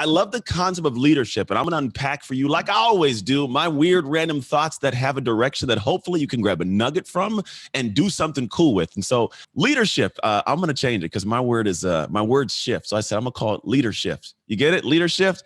I love the concept of leadership, and I'm going to unpack for you, like I always do, my weird random thoughts that have a direction that hopefully you can grab a nugget from and do something cool with. And so leadership, I'm going to change it because my word's shift. So I said, I'm going to call it leadership. You get it? Leadership.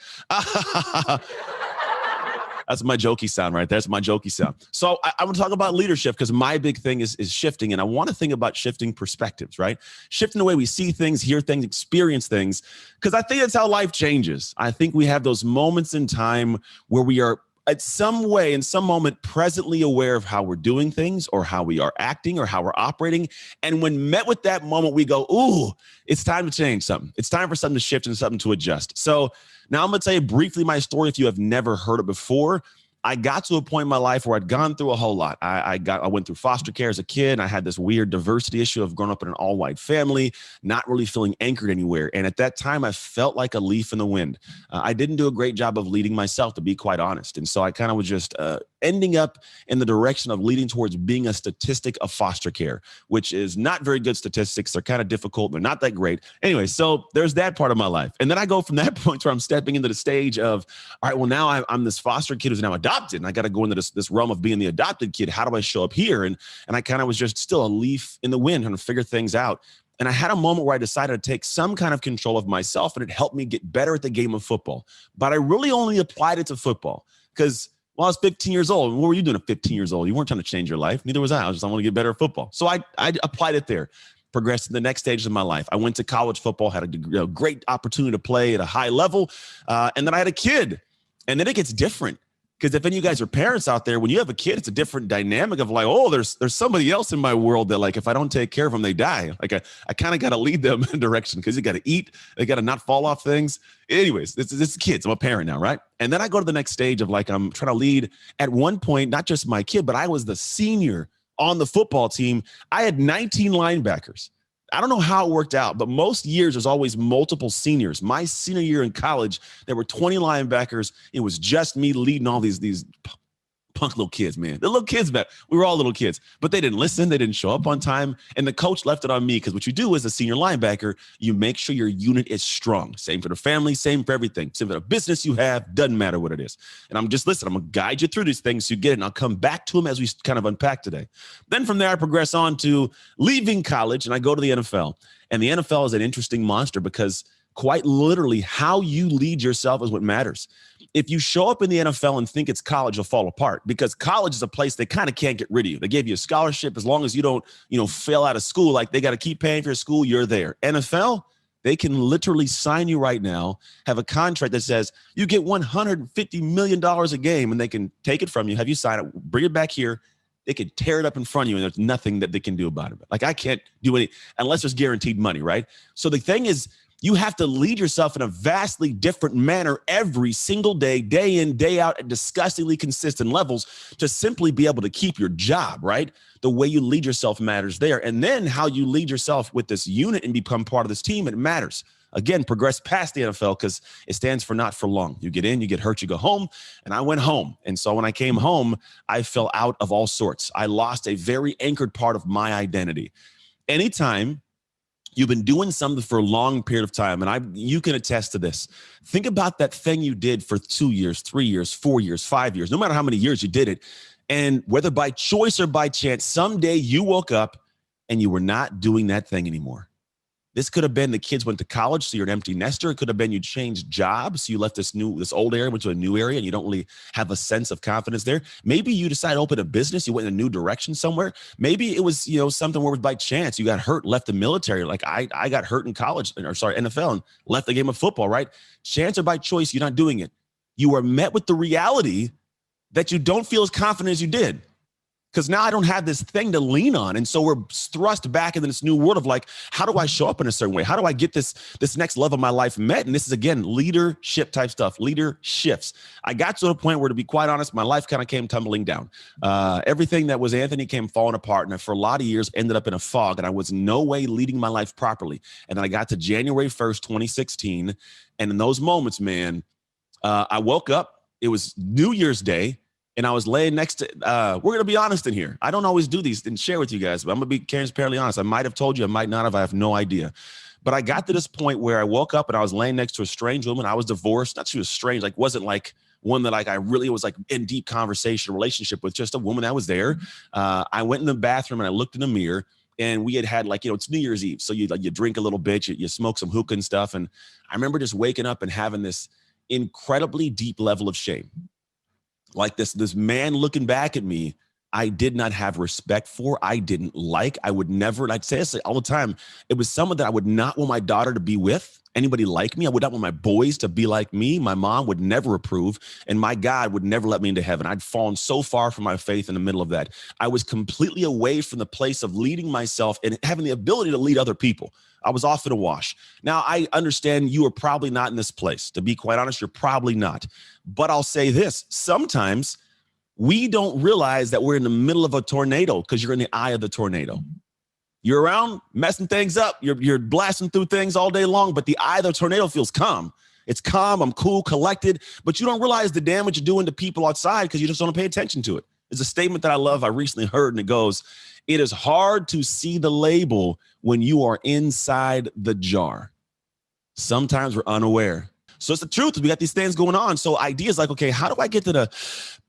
That's my jokey sound right there. That's my jokey sound. So I'm going to talk about leadership because my big thing is shifting. And I want to think about shifting perspectives, right? Shifting the way we see things, hear things, experience things, because I think that's how life changes. I think we have those moments in time where we are in some moment, presently aware of how we're doing things or how we are acting or how we're operating. And when met with that moment, we go, ooh, it's time to change something. It's time for something to shift and something to adjust. So now I'm going to tell you briefly my story if you have never heard it before. I got to a point in my life where I'd gone through a whole lot. I went through foster care as a kid. I had this weird diversity issue of growing up in an all-white family, not really feeling anchored anywhere. And at that time, I felt like a leaf in the wind. I didn't do a great job of leading myself, to be quite honest. And so I kind of was just ending up in the direction of leading towards being a statistic of foster care, which is not very good statistics. They're kind of difficult. They're not that great. Anyway, so there's that part of my life. And then I go from that point to where I'm stepping into the stage of, all right, well, now I'm this foster kid who's now adopted, and I got to go into this realm of being the adopted kid. How do I show up here? And I kind of was just still a leaf in the wind trying to figure things out. And I had a moment where I decided to take some kind of control of myself, and it helped me get better at the game of football. But I really only applied it to football because I was 15 years old. What were you doing at 15 years old? You weren't trying to change your life. Neither was I. I want to get better at football. So I applied it there. Progressed to the next stage of my life. I went to college football, had a great opportunity to play at a high level. And then I had a kid. And then it gets different. Because if any of you guys are parents out there, when you have a kid, it's a different dynamic of like, oh, there's somebody else in my world that, like, if I don't take care of them, they die. Like I kind of got to lead them in a direction because you got to eat. They got to not fall off things. Anyways, it's kids. I'm a parent now, right? And then I go to the next stage of like, I'm trying to lead at one point, not just my kid, but I was the senior on the football team. I had 19 linebackers. I don't know how it worked out, but most years there's always multiple seniors. My senior year in college, there were 20 linebackers. It was just me leading all these punk little kids, man. The little kids, man. We were all little kids, but they didn't listen. They didn't show up on time. And the coach left it on me because what you do as a senior linebacker, you make sure your unit is strong. Same for the family, same for everything. Same for the business you have, doesn't matter what it is. And I'm just, listen, I'm going to guide you through these things so you get it. And I'll come back to them as we kind of unpack today. Then from there, I progress on to leaving college and I go to the NFL. And the NFL is an interesting monster because quite literally how you lead yourself is what matters. If you show up in the NFL and think it's college, you'll fall apart because college is a place they kind of can't get rid of you. They gave you a scholarship as long as you don't, fail out of school. Like they got to keep paying for your school. You're there. NFL, they can literally sign you right now, have a contract that says you get $150 million a game and they can take it from you, have you sign it, bring it back here. They could tear it up in front of you and there's nothing that they can do about it. Like I can't do any unless there's guaranteed money, right? So the thing is, you have to lead yourself in a vastly different manner every single day, day in, day out, at disgustingly consistent levels to simply be able to keep your job, right? The way you lead yourself matters there. And then how you lead yourself with this unit and become part of this team, it matters. Again, progress past the NFL because it stands for not for long. You get in, you get hurt, you go home. And I went home. And so when I came home, I fell out of all sorts. I lost a very anchored part of my identity. Anytime you've been doing something for a long period of time, and you can attest to this. Think about that thing you did for 2 years, 3 years, 4 years, 5 years, no matter how many years you did it. And whether by choice or by chance, someday you woke up and you were not doing that thing anymore. This could have been the kids went to college, so you're an empty nester. It could have been you changed jobs, so you left this old area, went to a new area, and you don't really have a sense of confidence there. Maybe you decided to open a business, you went in a new direction somewhere. Maybe it was something where it was by chance you got hurt, left the military. Like I got hurt in college, NFL, and left the game of football. Right? Chance or by choice, you're not doing it. You are met with the reality that you don't feel as confident as you did. Because now I don't have this thing to lean on. And so we're thrust back into this new world of like, how do I show up in a certain way? How do I get this next level of my life met? And this is, again, leadership type stuff, leader shifts. I got to a point where, to be quite honest, my life kind of came tumbling down. Everything that was Anthony came falling apart. And for a lot of years ended up in a fog. And I was no way leading my life properly. And then I got to January 1st, 2016. And in those moments, man, I woke up. It was New Year's Day. And I was laying next to, we're going to be honest in here. I don't always do these and share with you guys, but I'm going to be transparently honest. I might have told you, I might not have. I have no idea. But I got to this point where I woke up and I was laying next to a strange woman. I was divorced. Not she was strange, like wasn't like one that like I really was like in deep conversation, relationship with, just a woman that was there. I went in the bathroom and I looked in the mirror, and we had like, it's New Year's Eve. So you drink a little bit, you smoke some hookah and stuff. And I remember just waking up and having this incredibly deep level of shame. Like this man looking back at me, I did not have respect for, I didn't like, I would never, and I'd say this all the time, it was someone that I would not want my daughter to be with, anybody like me. I would not want my boys to be like me. My mom would never approve, and my God would never let me into heaven. I'd fallen so far from my faith in the middle of that. I was completely away from the place of leading myself and having the ability to lead other people. I was off in a wash. Now, I understand you are probably not in this place. To be quite honest, you're probably not. But I'll say this, sometimes we don't realize that we're in the middle of a tornado because you're in the eye of the tornado. You're around messing things up. You're blasting through things all day long, but the eye of the tornado feels calm. It's calm, I'm cool, collected, but you don't realize the damage you're doing to people outside because you just don't pay attention to it. It's a statement that I love. I recently heard, and it goes, it is hard to see the label when you are inside the jar. Sometimes we're unaware. So it's the truth. We got these things going on. So ideas like, okay, how do I get to the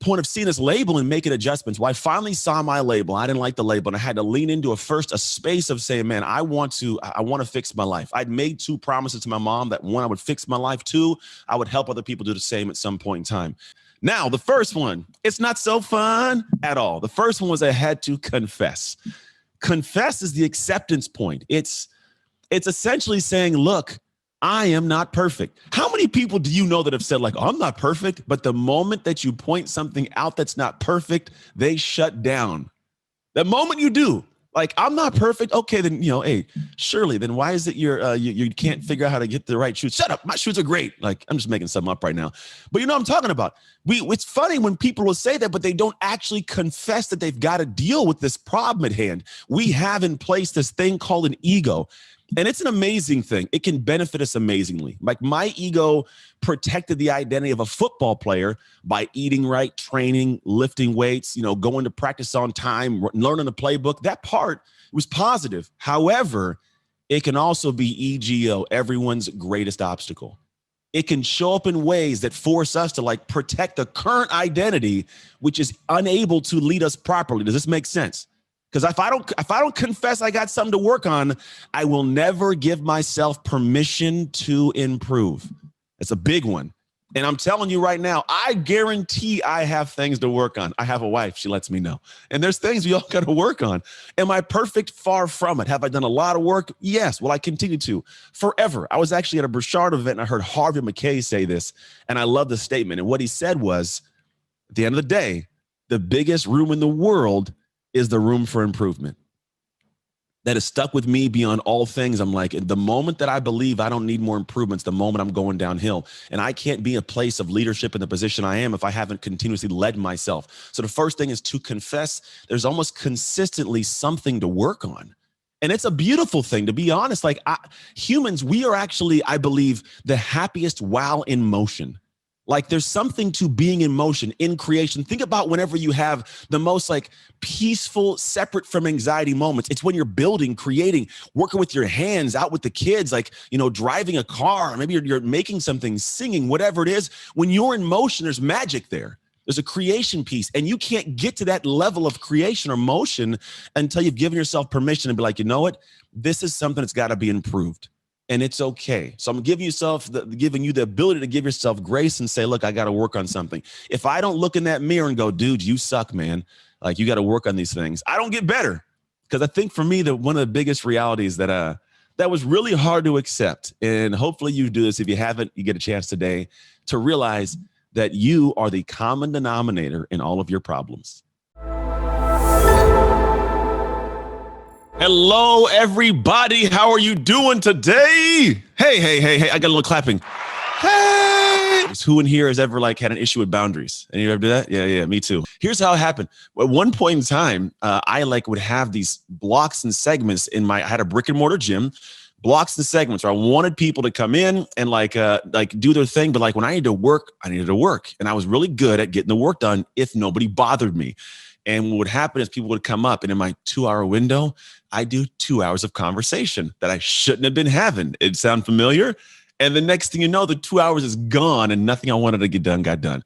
point of seeing this label and making adjustments? Well, I finally saw my label. I didn't like the label, and I had to lean into a space of saying, man, I want to fix my life. I'd made 2 promises to my mom that 1, I would fix my life. 2, I would help other people do the same at some point in time. Now, the first one, it's not so fun at all. The first one was I had to confess. Confess is the acceptance point. It's essentially saying, look, I am not perfect. How many people do you know that have said like, oh, I'm not perfect, but the moment that you point something out that's not perfect, they shut down. The moment you do, like, I'm not perfect. Okay, then, hey, Shirley, then why is it you can't figure out how to get the right shoes? Shut up. My shoes are great. Like, I'm just making something up right now. But you know what I'm talking about? It's funny when people will say that, but they don't actually confess that they've got to deal with this problem at hand. We have in place this thing called an ego. And it's an amazing thing. It can benefit us amazingly. Like, my ego protected the identity of a football player by eating right, training, lifting weights, going to practice on time, learning the playbook. That part was positive. However, it can also be EGO, everyone's greatest obstacle. It can show up in ways that force us to like protect the current identity, which is unable to lead us properly. Does this make sense? Because if I don't confess I got something to work on, I will never give myself permission to improve. It's a big one. And I'm telling you right now, I guarantee I have things to work on. I have a wife. She lets me know. And there's things we all got to work on. Am I perfect? Far from it. Have I done a lot of work? Yes. Will I continue to? Forever. I was actually at a BURCHARD event, and I heard Harvey McKay say this, and I love the statement. And what he said was, at the end of the day, the biggest room in the world is the room for improvement. That has stuck with me beyond all things. I'm like, the moment that I believe I don't need more improvements, the moment I'm going downhill. And I can't be in a place of leadership in the position I am if I haven't continuously led myself. So the first thing is to confess there's almost consistently something to work on. And it's a beautiful thing, to be honest. Like, humans, we are actually, I believe, the happiest while in motion. Like, there's something to being in motion, in creation. Think about whenever you have the most like peaceful, separate from anxiety moments. It's when you're building, creating, working with your hands, out with the kids, like, driving a car. Maybe you're making something, singing, whatever it is. When you're in motion, there's magic there. There's a creation piece, and you can't get to that level of creation or motion until you've given yourself permission to be like, you know what? This is something that's got to be improved. And it's okay. So I'm giving you the ability to give yourself grace and say, look, I got to work on something. If I don't look in that mirror and go, dude, you suck, man. Like, you got to work on these things. I don't get better. Because I think for me, one of the biggest realities that was really hard to accept. And hopefully you do this. If you haven't, you get a chance today to realize that you are the common denominator in all of your problems. Hello, everybody. How are you doing today? Hey. I got a little clapping. Hey. Who in here has ever had an issue with boundaries? Any of you ever do that? Yeah, me too. Here's how it happened. At one point in time, I would have these blocks and segments I had a brick and mortar gym, blocks and segments where I wanted people to come in and do their thing. But when I needed to work, I needed to work. And I was really good at getting the work done if nobody bothered me. And what would happen is people would come up, and in my 2-hour window, I do 2 hours of conversation that I shouldn't have been having. It sound familiar? And the next thing you know, the 2 hours is gone and nothing I wanted to get done got done.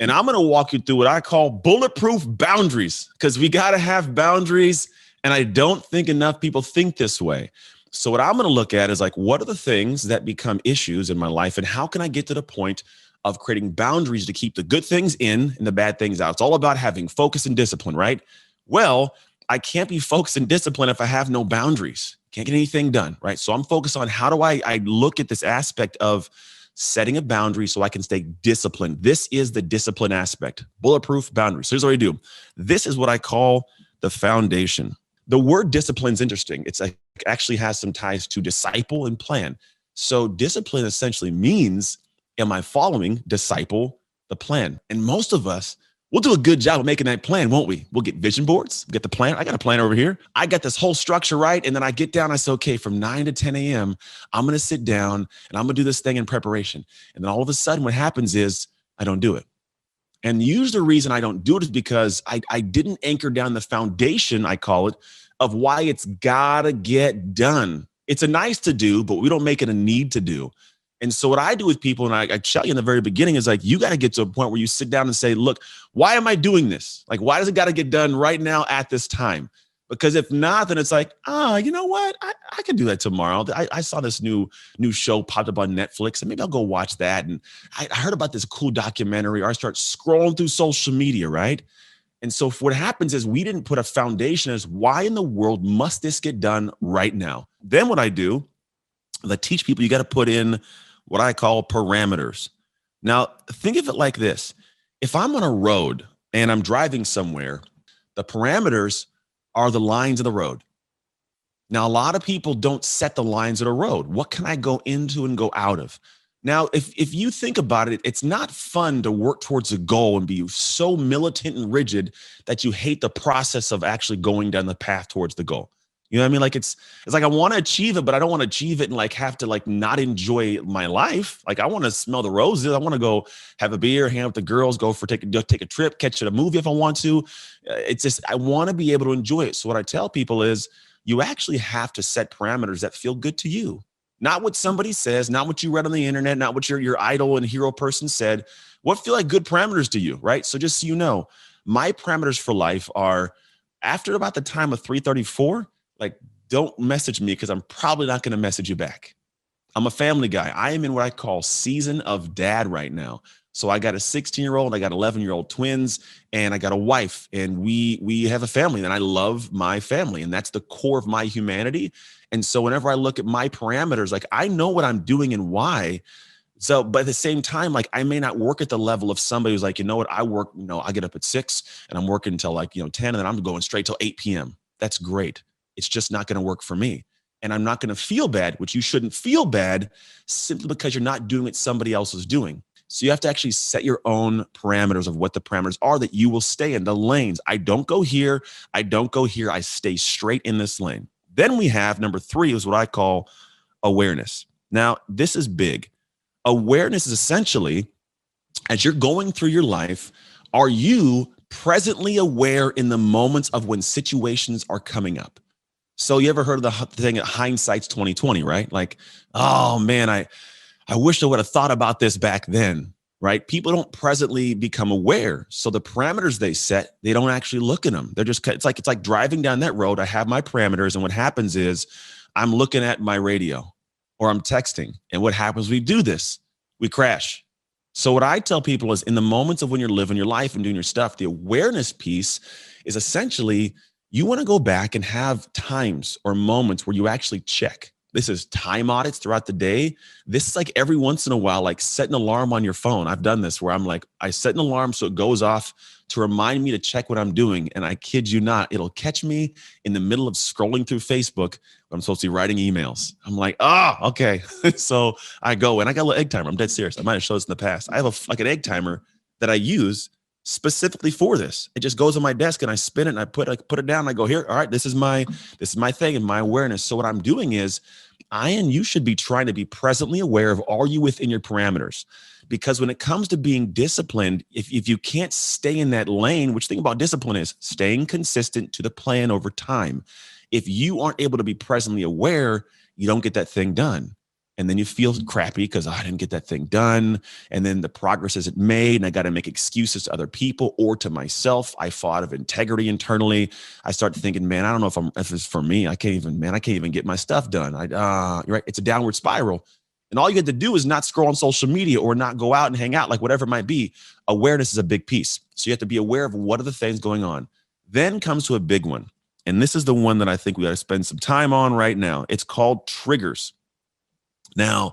And I'm going to walk you through what I call bulletproof boundaries, because we got to have boundaries. And I don't think enough people think this way. So what I'm going to look at is like, what are the things that become issues in my life, and how can I get to the point of creating boundaries to keep the good things in and the bad things out? It's all about having focus and discipline, right? Well, I can't be focused and disciplined if I have no boundaries. Can't get anything done, right? So I'm focused on how do I look at this aspect of setting a boundary so I can stay disciplined. This is the discipline aspect, bulletproof boundaries. So here's what I do. This is what I call the foundation. The word discipline is interesting. It's like actually has some ties to disciple and plan. So discipline essentially means, am I following disciple the plan? And most of us, we'll do a good job of making that plan, won't we? We'll get vision boards, get the plan. I got a plan over here. I got this whole structure right. And then I get down, I say, okay, from 9 to 10 a.m., I'm going to sit down and I'm going to do this thing in preparation. And then all of a sudden what happens is I don't do it. And usually the reason I don't do it is because I didn't anchor down the foundation, I call it, of why it's got to get done. It's a nice to do, but we don't make it a need to do. And so what I do with people, and I tell you in the very beginning, is like, you got to get to a point where you sit down and say, look, why am I doing this? Like, why does it got to get done right now at this time? Because if not, then it's like, you know what? I can do that tomorrow. I saw this new show popped up on Netflix, and maybe I'll go watch that. And I heard about this cool documentary, or I start scrolling through social media, right? And so what happens is we didn't put a foundation as why in the world must this get done right now? Then what I do, I teach people you got to put in what I call parameters. Now, think of it like this. If I'm on a road and I'm driving somewhere, the parameters are the lines of the road. Now, a lot of people don't set the lines of the road. What can I go into and go out of? Now, if you think about it, it's not fun to work towards a goal and be so militant and rigid that you hate the process of actually going down the path towards the goal. You know what I mean? Like it's like I want to achieve it, but I don't want to achieve it and like have to like not enjoy my life. Like I want to smell the roses. I want to go have a beer, hang out with the girls, take a trip, catch a movie if I want to. It's just I want to be able to enjoy it. So what I tell people is you actually have to set parameters that feel good to you. Not what somebody says, not what you read on the internet, not what your idol and hero person said. What feel like good parameters to you, right? So just so you know, my parameters for life are after about the time of 3:34, like don't message me because I'm probably not going to message you back. I'm a family guy. I am in what I call season of dad right now. So I got a 16-year-old, I got 11-year-old twins, and I got a wife, and we have a family, and I love my family, and that's the core of my humanity. And so whenever I look at my parameters, like I know what I'm doing and why. So, but at the same time, like I may not work at the level of somebody who's like, you know what, I work, I get up at 6 and I'm working until like, 10, and then I'm going straight till 8 p.m. That's great. It's just not going to work for me. And I'm not going to feel bad, which you shouldn't feel bad simply because you're not doing what somebody else is doing. So you have to actually set your own parameters of what the parameters are that you will stay in the lanes. I don't go here. I don't go here. I stay straight in this lane. Then we have number 3 is what I call awareness. Now, this is big. Awareness is essentially, as you're going through your life, are you presently aware in the moments of when situations are coming up? So you ever heard of the thing at hindsight's 2020, right? Like, oh man, I wish I would have thought about this back then, right? People don't presently become aware. So the parameters they set, they don't actually look at them. They're just, it's like driving down that road. I have my parameters. And what happens is I'm looking at my radio or I'm texting. And what happens? We do this, we crash. So what I tell people is in the moments of when you're living your life and doing your stuff, the awareness piece is essentially you want to go back and have times or moments where you actually check. This is time audits throughout the day. This is like every once in a while, like set an alarm on your phone. I've done this where I'm like, I set an alarm so it goes off to remind me to check what I'm doing. And I kid you not, it'll catch me in the middle of scrolling through Facebook when I'm supposed to be writing emails. I'm like, okay. So I go and I got a little egg timer. I'm dead serious. I might have showed this in the past. I have like an egg timer that I use specifically for this. It just goes on my desk and I spin it and I put it down and I go, here, all right, this is my thing and my awareness. So what I'm doing is I and you should be trying to be presently aware of, are you within your parameters? Because when it comes to being disciplined, if you can't stay in that lane, which thing about discipline is staying consistent to the plan over time. If you aren't able to be presently aware, you don't get that thing done. And then you feel crappy because I didn't get that thing done. And then the progress isn't made. And I got to make excuses to other people or to myself. I fall out of integrity internally. I start thinking, man, I don't know if it's for me. I can't even get my stuff done. Right? It's a downward spiral. And all you get to do is not scroll on social media or not go out and hang out, like whatever it might be. Awareness is a big piece. So you have to be aware of what are the things going on. Then comes to a big one. And this is the one that I think we got to spend some time on right now. It's called triggers. Now,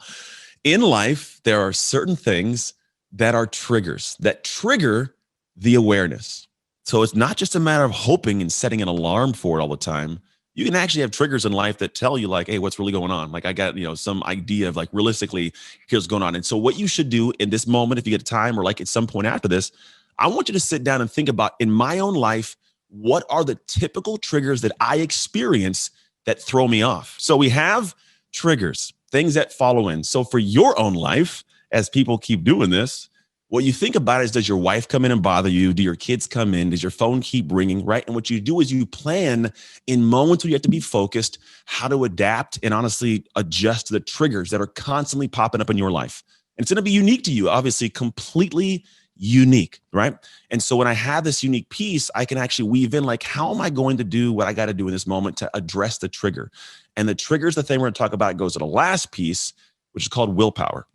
in life, there are certain things that are triggers that trigger the awareness. So it's not just a matter of hoping and setting an alarm for it all the time. You can actually have triggers in life that tell you like, hey, what's really going on? Like I got, some idea of like realistically, here's what's going on. And so what you should do in this moment, if you get time or like at some point after this, I want you to sit down and think about in my own life, what are the typical triggers that I experience that throw me off? So we have triggers, things that follow in. So for your own life, as people keep doing this, what you think about is, does your wife come in and bother you? Do your kids come in? Does your phone keep ringing, right? And what you do is you plan in moments where you have to be focused, how to adapt and honestly adjust to the triggers that are constantly popping up in your life. And it's going to be unique to you, obviously completely unique, right? And so when I have this unique piece, I can actually weave in like, how am I going to do what I got to do in this moment to address the trigger? And the trigger's the thing we're going to talk about goes to the last piece, which is called willpower.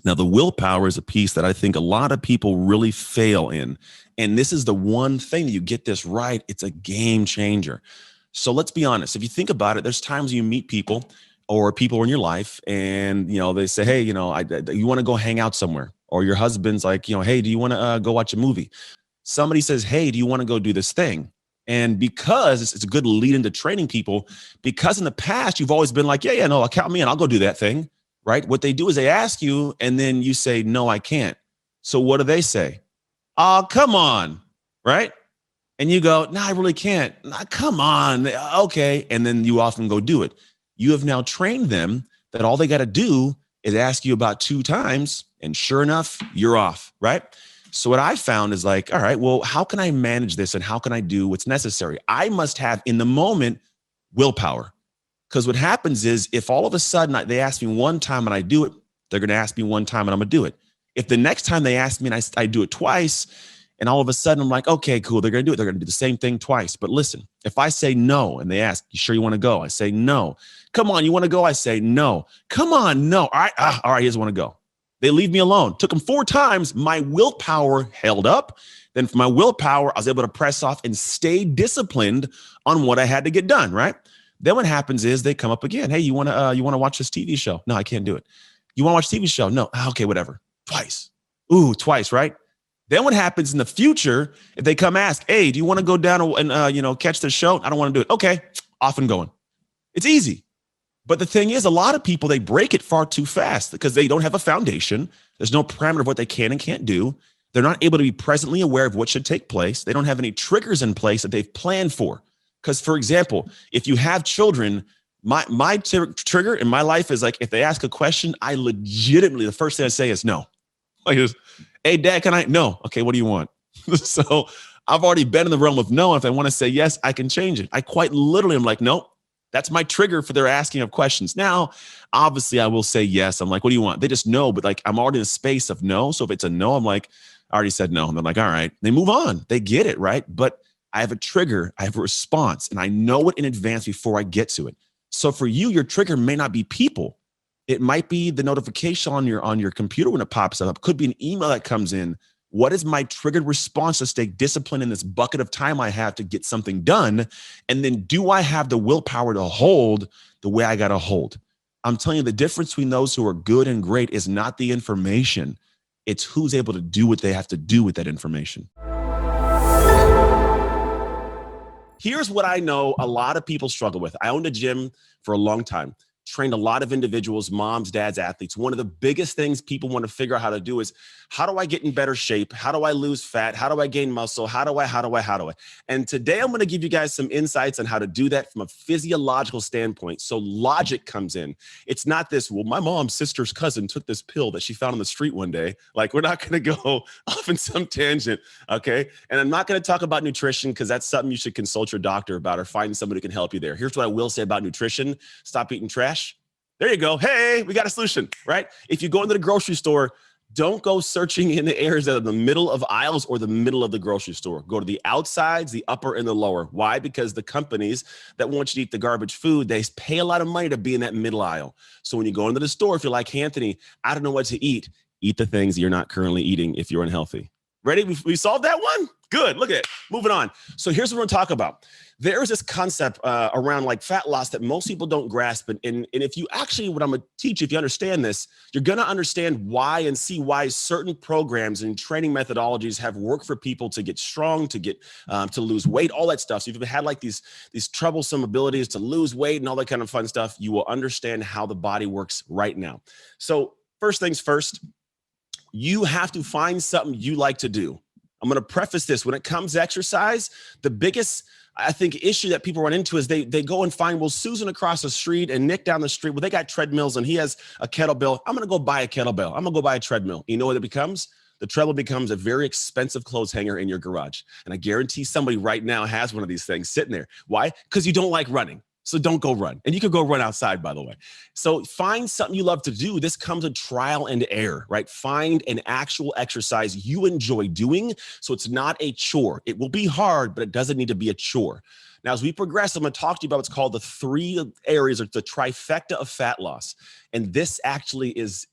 Now, the willpower is a piece that I think a lot of people really fail in. And this is the one thing that you get this right, it's a game changer. So let's be honest. If you think about it, there's times you meet people or people in your life and, they say, hey, you want to go hang out somewhere, or your husband's like, hey, do you want to go watch a movie? Somebody says, hey, do you want to go do this thing? And because it's a good lead into training people, because in the past, you've always been like, yeah, no, count me in. I'll go do that thing. Right? What they do is they ask you and then you say, no, I can't. So what do they say? Oh, come on. Right? And you go, no, I really can't. Nah, come on. Okay. And then you often go do it. You have now trained them that all they got to do is ask you about 2 times. And sure enough, you're off. Right? So what I found is like, all right, well, how can I manage this and how can I do what's necessary? I must have in the moment willpower. Because what happens is if all of a sudden they ask me one time and I do it, they're going to ask me one time and I'm going to do it. If the next time they ask me and I do it twice, and all of a sudden I'm like, okay, cool, they're going to do it. They're going to do the same thing twice. But listen, if I say no and they ask, you sure you want to go? I say no. Come on, you want to go? I say no. Come on, no. All right, he doesn't want to go. They leave me alone. Took them 4 times. My willpower held up. Then for my willpower, I was able to press off and stay disciplined on what I had to get done, right? Then what happens is they come up again. Hey, you want to watch this TV show? No, I can't do it. You want to watch TV show? No. Okay, whatever. Twice. Ooh, twice, right? Then what happens in the future, if they come ask, hey, do you want to go down and catch the show? I don't want to do it. Okay, off and going. It's easy. But the thing is, a lot of people, they break it far too fast because they don't have a foundation. There's no parameter of what they can and can't do. They're not able to be presently aware of what should take place. They don't have any triggers in place that they've planned for. Because, for example, if you have children, my trigger in my life is like, if they ask a question, I legitimately, the first thing I say is no. Like, hey, Dad, can I? No. Okay, what do you want? So I've already been in the realm of no. And if I want to say yes, I can change it. I quite literally am like, nope. That's my trigger for their asking of questions. Now, obviously, I will say yes. I'm like, what do you want? They just know, but like, I'm already in a space of no. So if it's a no, I'm like, I already said no. And they're like, all right. They move on. They get it, right? But I have a trigger, I have a response, and I know it in advance before I get to it. So for you, your trigger may not be people. It might be the notification on your computer when it pops up. It could be an email that comes in. What is my triggered response to stay disciplined in this bucket of time I have to get something done? And then do I have the willpower to hold the way I got to hold? I'm telling you, the difference between those who are good and great is not the information. It's who's able to do what they have to do with that information. Here's what I know a lot of people struggle with. I owned a gym for a long time. trained a lot of individuals, moms, dads, athletes. One of the biggest things people want to figure out how to do is, how do I get in better shape? How do I lose fat? How do I gain muscle? How do I? And today I'm going to give you guys some insights on how to do that from a physiological standpoint. So logic comes in. It's not this, well, my mom's sister's cousin took this pill that she found on the street one day. Like, we're not going to go off in some tangent, okay? And I'm not going to talk about nutrition because that's something you should consult your doctor about or find somebody who can help you there. Here's what I will say about nutrition. Stop eating trash. There you go. Hey, we got a solution, right? If you go into the grocery store, don't go searching in the areas that are in the middle of aisles or the middle of the grocery store. Go to the outsides, the upper and the lower. Why? Because the companies that want you to eat the garbage food, they pay a lot of money to be in that middle aisle. So when you go into the store, if you're like Anthony, I don't know what to eat the things you're not currently eating if you're unhealthy. Ready? We solved that one? Good. Look at it. Moving on. So here's what we're going to talk about. There is this concept around like fat loss that most people don't grasp. And if you actually, what I'm going to teach you, if you understand this, you're going to understand why and see why certain programs and training methodologies have worked for people to get strong, to get to lose weight, all that stuff. So if you've had like these troublesome abilities to lose weight and all that kind of fun stuff, you will understand how the body works right now. So first things first, you have to find something you like to do. I'm going to preface this. When it comes to exercise, the biggest, I think, issue that people run into is they go and find, well, Susan across the street and Nick down the street, well, they got treadmills and he has a kettlebell. I'm going to go buy a kettlebell. I'm going to go buy a treadmill. You know what it becomes? The treadmill becomes a very expensive clothes hanger in your garage. And I guarantee somebody right now has one of these things sitting there. Why? Because you don't like running. So don't go run. And you could go run outside, by the way. So find something you love to do. This comes with trial and error, right? Find an actual exercise you enjoy doing so it's not a chore. It will be hard, but it doesn't need to be a chore. Now, as we progress, I'm going to talk to you about what's called the 3 areas, or the trifecta of fat loss. And this actually it's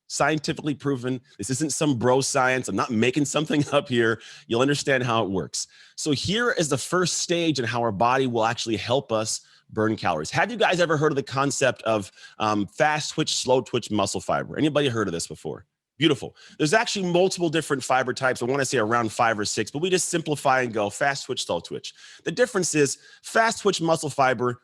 scientifically proven. This isn't some bro science. I'm not making something up here. You'll understand how it works. So here is the first stage in how our body will actually help us burn calories. Have you guys ever heard of the concept of fast twitch, slow twitch muscle fiber? Anybody heard of this before? Beautiful. There's actually multiple different fiber types. I want to say around 5 or 6, but we just simplify and go fast twitch, slow twitch. The difference is fast twitch muscle fiber,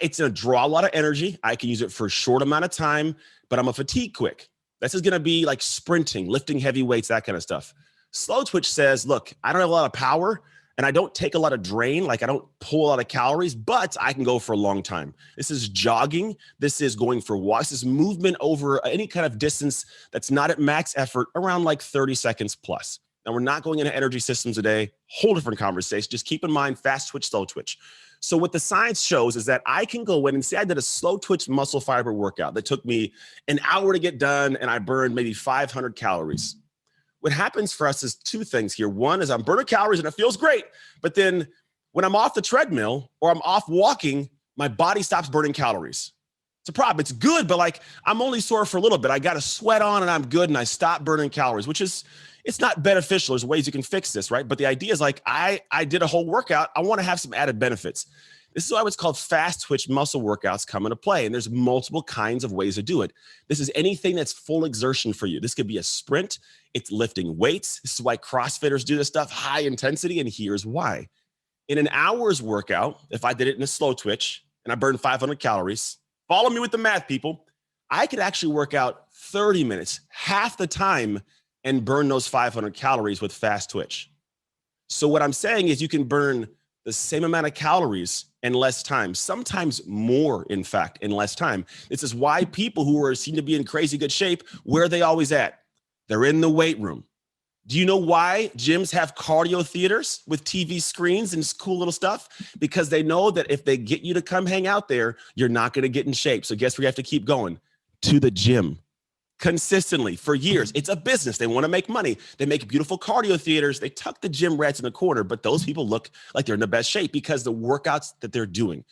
it's going to draw a lot of energy. I can use it for a short amount of time, but I'm a fatigue quick. This is going to be like sprinting, lifting heavy weights, that kind of stuff. Slow twitch says, look, I don't have a lot of power, and I don't take a lot of drain, like I don't pull a lot of calories, but I can go for a long time. This is jogging. This is going for walks. This is movement over any kind of distance that's not at max effort, around like 30 seconds plus. Now, we're not going into energy systems today. Whole different conversation. Just keep in mind fast twitch, slow twitch. So what the science shows is that I can go in and say I did a slow twitch muscle fiber workout that took me an hour to get done, and I burned maybe 500 calories. What happens for us is 2 things here. One is I'm burning calories and it feels great. But then when I'm off the treadmill or I'm off walking, my body stops burning calories. It's a problem. It's good, but like I'm only sore for a little bit. I got a sweat on and I'm good and I stop burning calories, which is, it's not beneficial. There's ways you can fix this, right? But the idea is like I did a whole workout. I want to have some added benefits. This is why what's called fast twitch muscle workouts come into play. And there's multiple kinds of ways to do it. This is anything that's full exertion for you. This could be a sprint. It's lifting weights. This is why CrossFitters do this stuff, high intensity. And here's why. In an hour's workout, if I did it in a slow twitch and I burned 500 calories, follow me with the math, people, I could actually work out 30 minutes, half the time, and burn those 500 calories with fast twitch. So what I'm saying is you can burn the same amount of calories in less time, sometimes more, in fact, in less time. This is why people who seem to be in crazy good shape, where are they always at? They're in the weight room. Do you know why gyms have cardio theaters with TV screens and cool little stuff? Because they know that if they get you to come hang out there, you're not going to get in shape. So guess where you have to keep going? To the gym. Consistently for years. It's a business. They want to make money. They make beautiful cardio theaters. They tuck the gym rats in the corner, but those people look like they're in the best shape because the workouts that they're doing.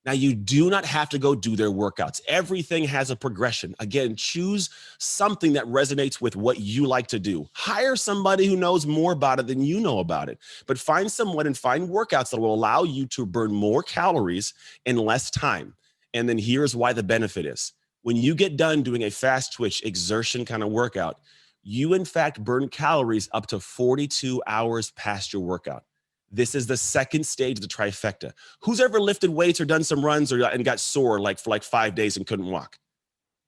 Now, you do not have to go do their workouts. Everything has a progression. Again, choose something that resonates with what you like to do. Hire somebody who knows more about it than you know about it, but find someone and find workouts that will allow you to burn more calories in less time. And then here's why the benefit is. When you get done doing a fast twitch exertion kind of workout, you in fact burn calories up to 42 hours past your workout. This is the second stage of the trifecta. Who's ever lifted weights or done some runs and got sore for like 5 days and couldn't walk?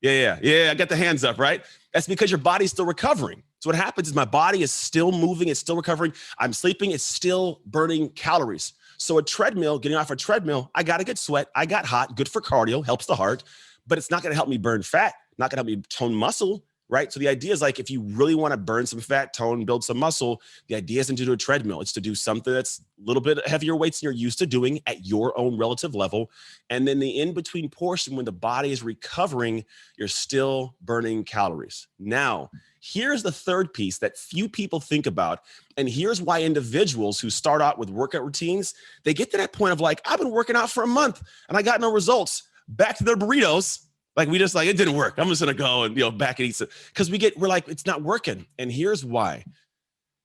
Yeah. I got the hands up, right? That's because your body's still recovering. So what happens is my body is still moving. It's still recovering. I'm sleeping. It's still burning calories. So a treadmill, getting off a treadmill, I got to get sweat. I got hot, good for cardio, helps the heart, but it's not going to help me burn fat, not going to help me tone muscle, right? So the idea is like, if you really want to burn some fat, tone, build some muscle, the idea isn't to do a treadmill. It's to do something that's a little bit heavier weights than you're used to doing at your own relative level. And then the in-between portion, when the body is recovering, you're still burning calories. Now, here's the third piece that few people think about. And here's why individuals who start out with workout routines, they get to that point of like, I've been working out for a month and I got no results. Back to their burritos. Like it didn't work. I'm just going to go and, back and eat some, because we're like, it's not working. And here's why.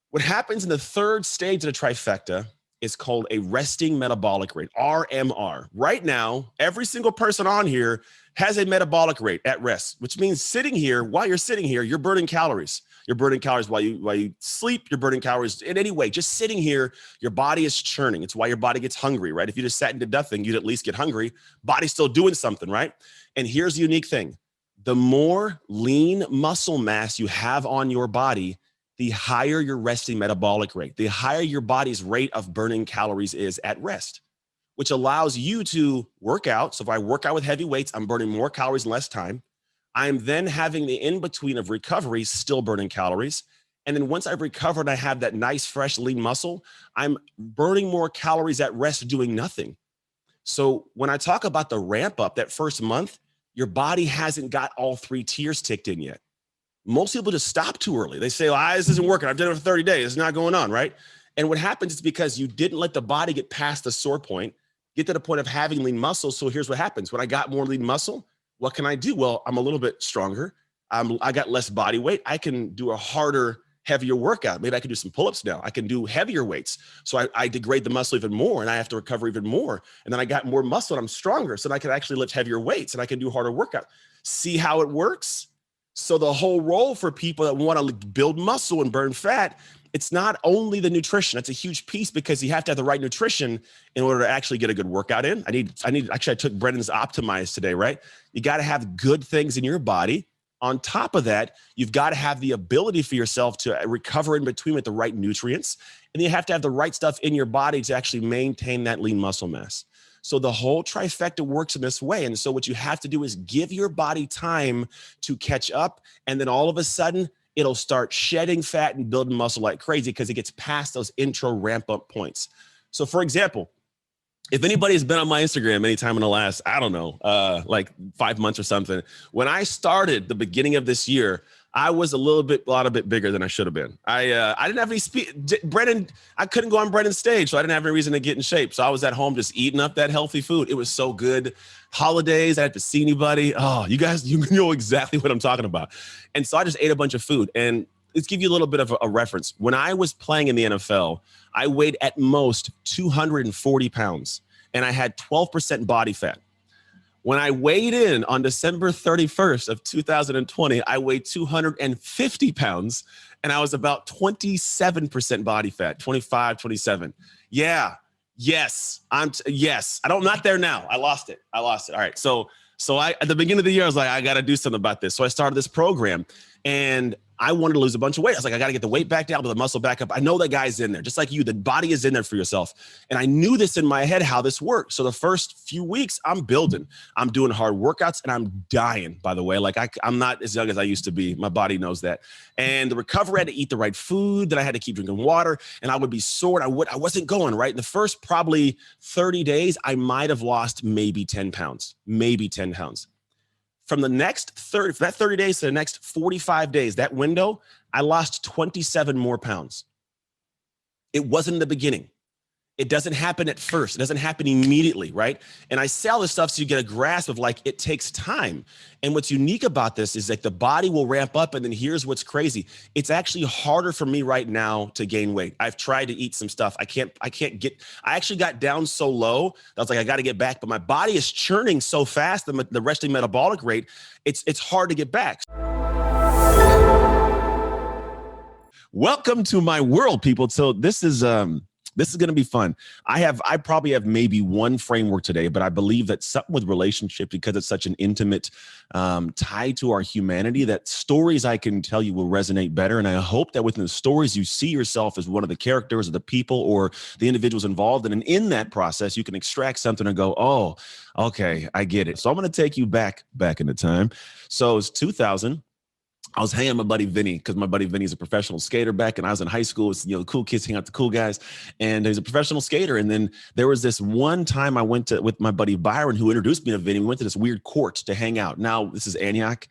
What happens in the third stage of the trifecta is called a resting metabolic rate, RMR. Right now, every single person on here has a metabolic rate at rest, which means while you're sitting here, you're burning calories. You're burning calories while you sleep. You're burning calories in any way. Just sitting here, your body is churning. It's why your body gets hungry, right? If you just sat and did nothing, you'd at least get hungry. Body's still doing something, right? And here's the unique thing. The more lean muscle mass you have on your body, the higher your resting metabolic rate, the higher your body's rate of burning calories is at rest, which allows you to work out. So if I work out with heavy weights, I'm burning more calories in less time. I'm then having the in-between of recovery, still burning calories. And then once I've recovered, I have that nice, fresh, lean muscle, I'm burning more calories at rest doing nothing. So when I talk about the ramp up that first month, your body hasn't got all 3 tiers ticked in yet. Most people just stop too early. They say, well, this isn't working. I've done it for 30 days. It's not going on, right? And what happens is because you didn't let the body get past the sore point, get to the point of having lean muscle. So here's what happens. When I got more lean muscle, what can I do? Well, I'm a little bit stronger. I got less body weight. I can do a harder, heavier workout. Maybe I can do some pull-ups now. I can do heavier weights. So I degrade the muscle even more and I have to recover even more. And then I got more muscle and I'm stronger. So then I can actually lift heavier weights and I can do harder workout. See how it works? So the whole role for people that want to build muscle and burn fat, it's not only the nutrition. That's a huge piece because you have to have the right nutrition in order to actually get a good workout in. Actually, I took BRENDON's Optimize today, right? You got to have good things in your body. On top of that, you've got to have the ability for yourself to recover in between with the right nutrients. And you have to have the right stuff in your body to actually maintain that lean muscle mass. So the whole trifecta works in this way. And so what you have to do is give your body time to catch up. And then all of a sudden, it'll start shedding fat and building muscle like crazy because it gets past those intro ramp up points. So for example, if anybody has been on my Instagram anytime in the last, I don't know, like 5 months or something, when I started the beginning of this year, I was a lot bit bigger than I should have been. I didn't have any BRENDON, I couldn't go on BRENDON's stage, so I didn't have any reason to get in shape. So I was at home just eating up that healthy food. It was so good. Holidays, I didn't have to see anybody. Oh, you guys, you know exactly what I'm talking about. And so I just ate a bunch of food. And let's give you a little bit of a reference. When I was playing in the NFL, I weighed at most 240 pounds and I had 12% body fat. When I weighed in on December 31st of 2020, I weighed 250 pounds and I was about 27% body fat, 25, 27. Yeah. Yes. I'm not there now. I lost it. All right. So at the beginning of the year, I was like, I got to do something about this. So I started this program and I wanted to lose a bunch of weight. I was like, I got to get the weight back down, the muscle back up. I know that guy's in there, just like you. The body is in there for yourself. And I knew this in my head, how this worked. So the first few weeks, I'm building. I'm doing hard workouts, and I'm dying, by the way. Like, I'm not as young as I used to be. My body knows that. And the recovery, I had to eat the right food. Then I had to keep drinking water, and I would be sore. I wasn't going, right? In the first probably 30 days, I might have lost maybe 10 pounds, From the next 30 days to the next 45 days, that window, I lost 27 more pounds. It wasn't in the beginning. It doesn't happen at first. It doesn't happen immediately, right? And I say all this stuff so you get a grasp of like, it takes time. And what's unique about this is like the body will ramp up, and then here's what's crazy. It's actually harder for me right now to gain weight. I've tried to eat some stuff. I actually got down so low that I was like, I got to get back, but my body is churning so fast, the resting metabolic rate, it's hard to get back. Welcome to my world, people. So this is, This is going to be fun. I probably have maybe one framework today, but I believe that something with relationship, because it's such an intimate tie to our humanity, that stories I can tell you will resonate better. And I hope that within the stories, you see yourself as one of the characters or the people or the individuals involved. And in that process, you can extract something and go, oh, okay, I get it. So I'm going to take you back in the time. So it's 2000. I was hanging with my buddy Vinny, because my buddy Vinny's a professional skater back, and I was in high school. It's, the cool kids hang out with the cool guys, and he's a professional skater. And then there was this one time I went with my buddy Byron, who introduced me to Vinny. We went to this weird court to hang out. Now, this is Antioch.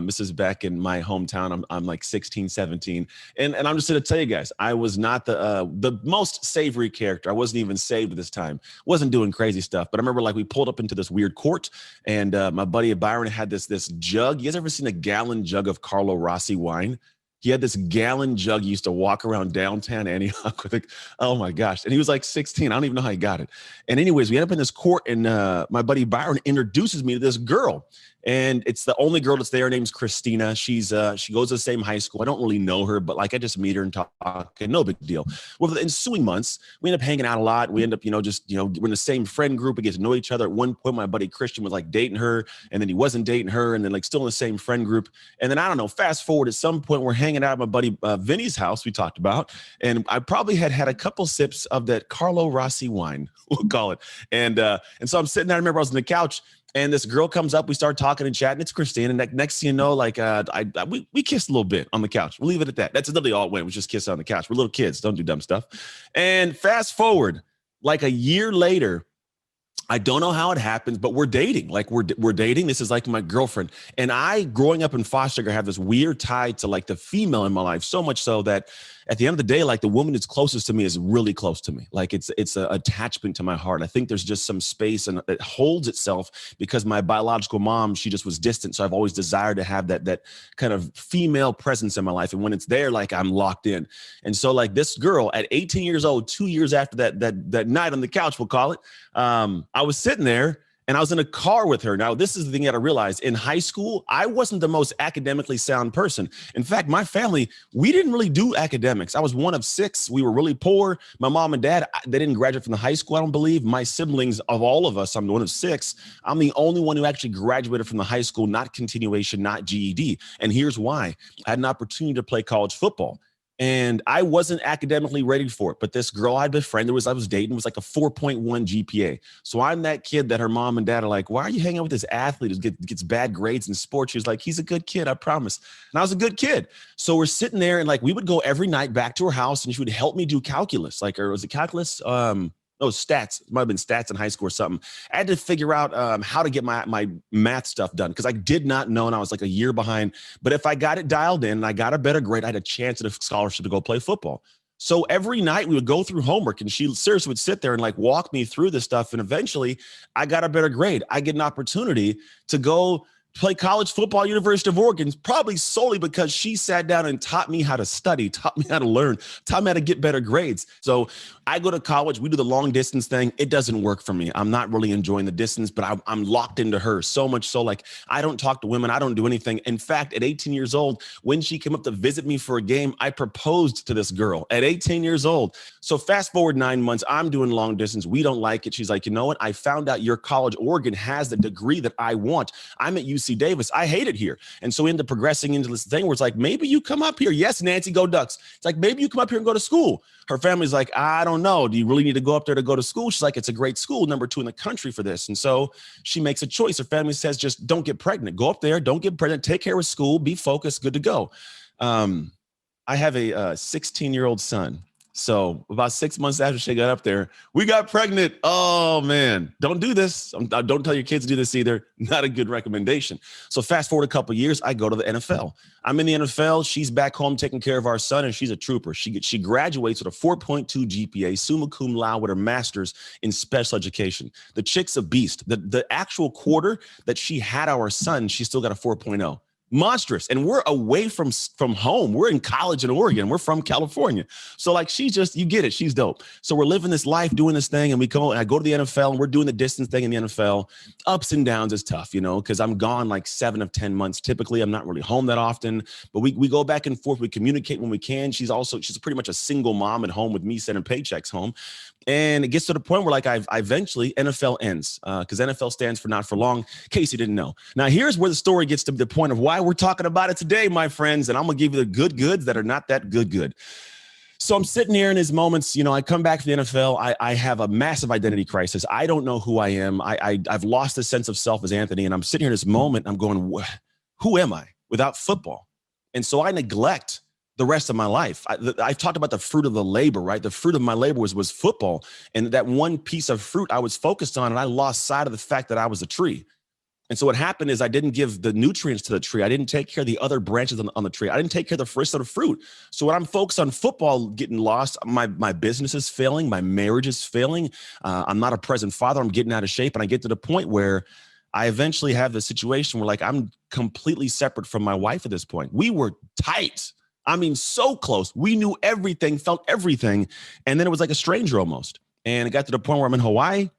This is back in my hometown. I'm like 16, 17. And I'm just going to tell you guys, I was not the most savory character. I wasn't even saved at this time. Wasn't doing crazy stuff. But I remember, like, we pulled up into this weird court, and my buddy Byron had this jug. You guys ever seen a gallon jug of Carlo Rossi wine? He had this gallon jug. He used to walk around downtown Antioch with it. Oh my gosh. And he was like 16. I don't even know how he got it. And anyways, we end up in this court, and my buddy Byron introduces me to this girl. And it's the only girl that's there. Her name's Christina. She goes to the same high school. I don't really know her, but like I just meet her and talk, and no big deal. Well, for the ensuing months, we end up hanging out a lot. We end up, we're in the same friend group. We get to know each other. At one point, my buddy Christian was like dating her, and then he wasn't dating her, and then like still in the same friend group. And then I don't know, fast forward, at some point we're hanging out at my buddy Vinny's house, we talked about, and I probably had a couple sips of that Carlo Rossi wine, we'll call it. And so I'm sitting there. I remember I was on the couch, and this girl comes up. We start talking and chatting. It's Christine. And next thing you know, like we kissed a little bit on the couch. We'll leave it at that. That's literally all it went. We just kissed on the couch. We're little kids. Don't do dumb stuff. And fast forward, like a year later, I don't know how it happens, but we're dating. Like we're dating. This is like my girlfriend. And I, growing up in foster care, have this weird tie to like the female in my life, so much so that at the end of the day, like the woman that's closest to me is really close to me. Like it's an attachment to my heart. I think there's just some space, and it holds itself because my biological mom, she just was distant. So I've always desired to have that kind of female presence in my life. And when it's there, like I'm locked in. And so like this girl at 18 years old, 2 years after that night on the couch, we'll call it, I was sitting there, and I was in a car with her. Now, this is the thing that I realized. In high school, I wasn't the most academically sound person. In fact, my family, we didn't really do academics. I was one of 6. We were really poor. My mom and dad, they didn't graduate from the high school, I don't believe. My siblings, of all of us, I'm one of 6. I'm the only one who actually graduated from the high school, not continuation, not GED. And here's why. I had an opportunity to play college football, and I wasn't academically ready for it. But this girl I befriended, I was dating, was like a 4.1 GPA. So I'm that kid that her mom and dad are like, why are you hanging out with this athlete who gets bad grades in sports? She was like, he's a good kid, I promise. And I was a good kid. So we're sitting there, and like we would go every night back to her house, and she would help me do calculus. Like, or was it calculus? No, stats. It might have been stats in high school or something. I had to figure out how to get my math stuff done, because I did not know, and I was like a year behind. But if I got it dialed in and I got a better grade, I had a chance at a scholarship to go play football. So every night we would go through homework, and she seriously would sit there and like walk me through this stuff. And eventually I got a better grade. I get an opportunity to go play college football, University of Oregon, probably solely because she sat down and taught me how to study, taught me how to learn, taught me how to get better grades. So I go to college, we do the long distance thing. It doesn't work for me. I'm not really enjoying the distance, but I'm locked into her so much so, like, I don't talk to women. I don't do anything. In fact, at 18 years old, when she came up to visit me for a game, I proposed to this girl at 18 years old. So fast forward 9 months, I'm doing long distance. We don't like it. She's like, you know what? I found out your college, Oregon, has the degree that I want. I'm at UC Davis. I hate it here. And so we end up progressing into this thing where it's like, maybe you come up here. Yes, Nancy, go Ducks. It's like, maybe you come up here and go to school. Her family's like, I don't know. Do you really need to go up there to go to school? She's like, it's a great school, #2 in the country for this. And so she makes a choice. Her family says, just don't get pregnant. Go up there, don't get pregnant, take care of school, be focused, good to go. I have a 16-year-old son. So about 6 months after she got up there, we got pregnant. Oh man, don't do this. Don't tell your kids to do this either. Not a good recommendation. So fast forward a couple of years, I go to the NFL. I'm in the NFL. She's back home taking care of our son, and she's a trooper. She graduates with a 4.2 GPA, summa cum laude, with her master's in special education. The chick's a beast. The actual quarter that she had our son, she still got a 4.0. monstrous. And we're away from home. We're in college in Oregon. We're from California. So like, she's just, you get it. She's dope. So we're living this life, doing this thing. And we go, and I go to the NFL and we're doing the distance thing in the NFL. Ups and downs is tough, you know, because I'm gone like 7 of 10 months. Typically, I'm not really home that often, but we go back and forth. We communicate when we can. She's pretty much a single mom at home with me sending paychecks home. And it gets to the point where like I eventually NFL ends because NFL stands for not for long, in case you didn't know. Now, here's where the story gets to the point of why we're talking about it today, my friends. And I'm going to give you the good goods that are not that good. So I'm sitting here in these moments, you know, I come back from the NFL. I have a massive identity crisis. I don't know who I am. I've lost the sense of self as Anthony. And I'm sitting here in this moment. I'm going, who am I without football? And so I neglect the rest of my life. I've talked about the fruit of the labor, right? The fruit of my labor was football. And that one piece of fruit I was focused on, and I lost sight of the fact that I was a tree. And so what happened is I didn't give the nutrients to the tree. I didn't take care of the other branches on the tree. I didn't take care of the rest of the fruit. So when I'm focused on football getting lost, my business is failing. My marriage is failing. I'm not a present father. I'm getting out of shape. And I get to the point where I eventually have the situation where like I'm completely separate from my wife at this point. We were tight. I mean, so close. We knew everything, felt everything. And then it was like a stranger almost. And it got to the point where I'm in Hawaii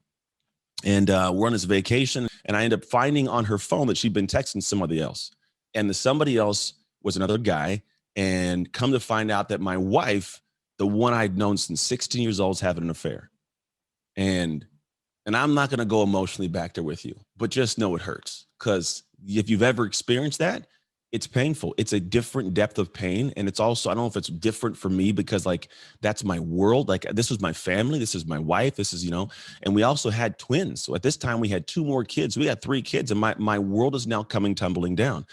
and we're on this vacation. And I end up finding on her phone that she'd been texting somebody else. And the somebody else was another guy. And come to find out that my wife, the one I'd known since 16 years old, is having an affair. And I'm not going to go emotionally back there with you, but just know it hurts. Because if you've ever experienced that, it's painful. It's a different depth of pain. And it's also, I don't know if it's different for me because like, that's my world. Like this was my family. This is my wife. This is, you know, and we also had twins. So at this time we had 2 more kids. We had 3 kids and my world is now coming tumbling down.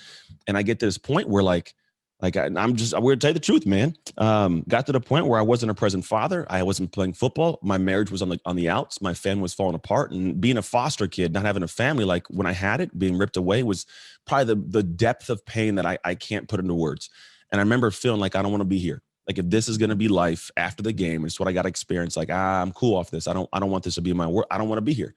And I get to this point where I'm going to tell you the truth, man. Got to the point where I wasn't a present father. I wasn't playing football. My marriage was on the outs. My family was falling apart. And being a foster kid, not having a family, like when I had it, being ripped away was probably the depth of pain that I can't put into words. And I remember feeling like I don't want to be here. Like if this is going to be life after the game, it's what I got to experience. Like, I'm cool off this. I don't want this to be my work. I don't want to be here.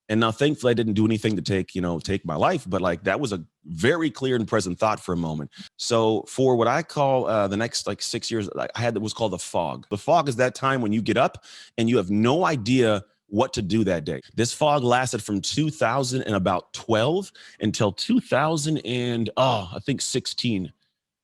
And now, thankfully, I didn't do anything to take my life. But like that was a very clear and present thought for a moment. So for what I call the next like 6 years, I had what was called the fog. The fog is that time when you get up and you have no idea what to do that day. This fog lasted from 2012 until 2016.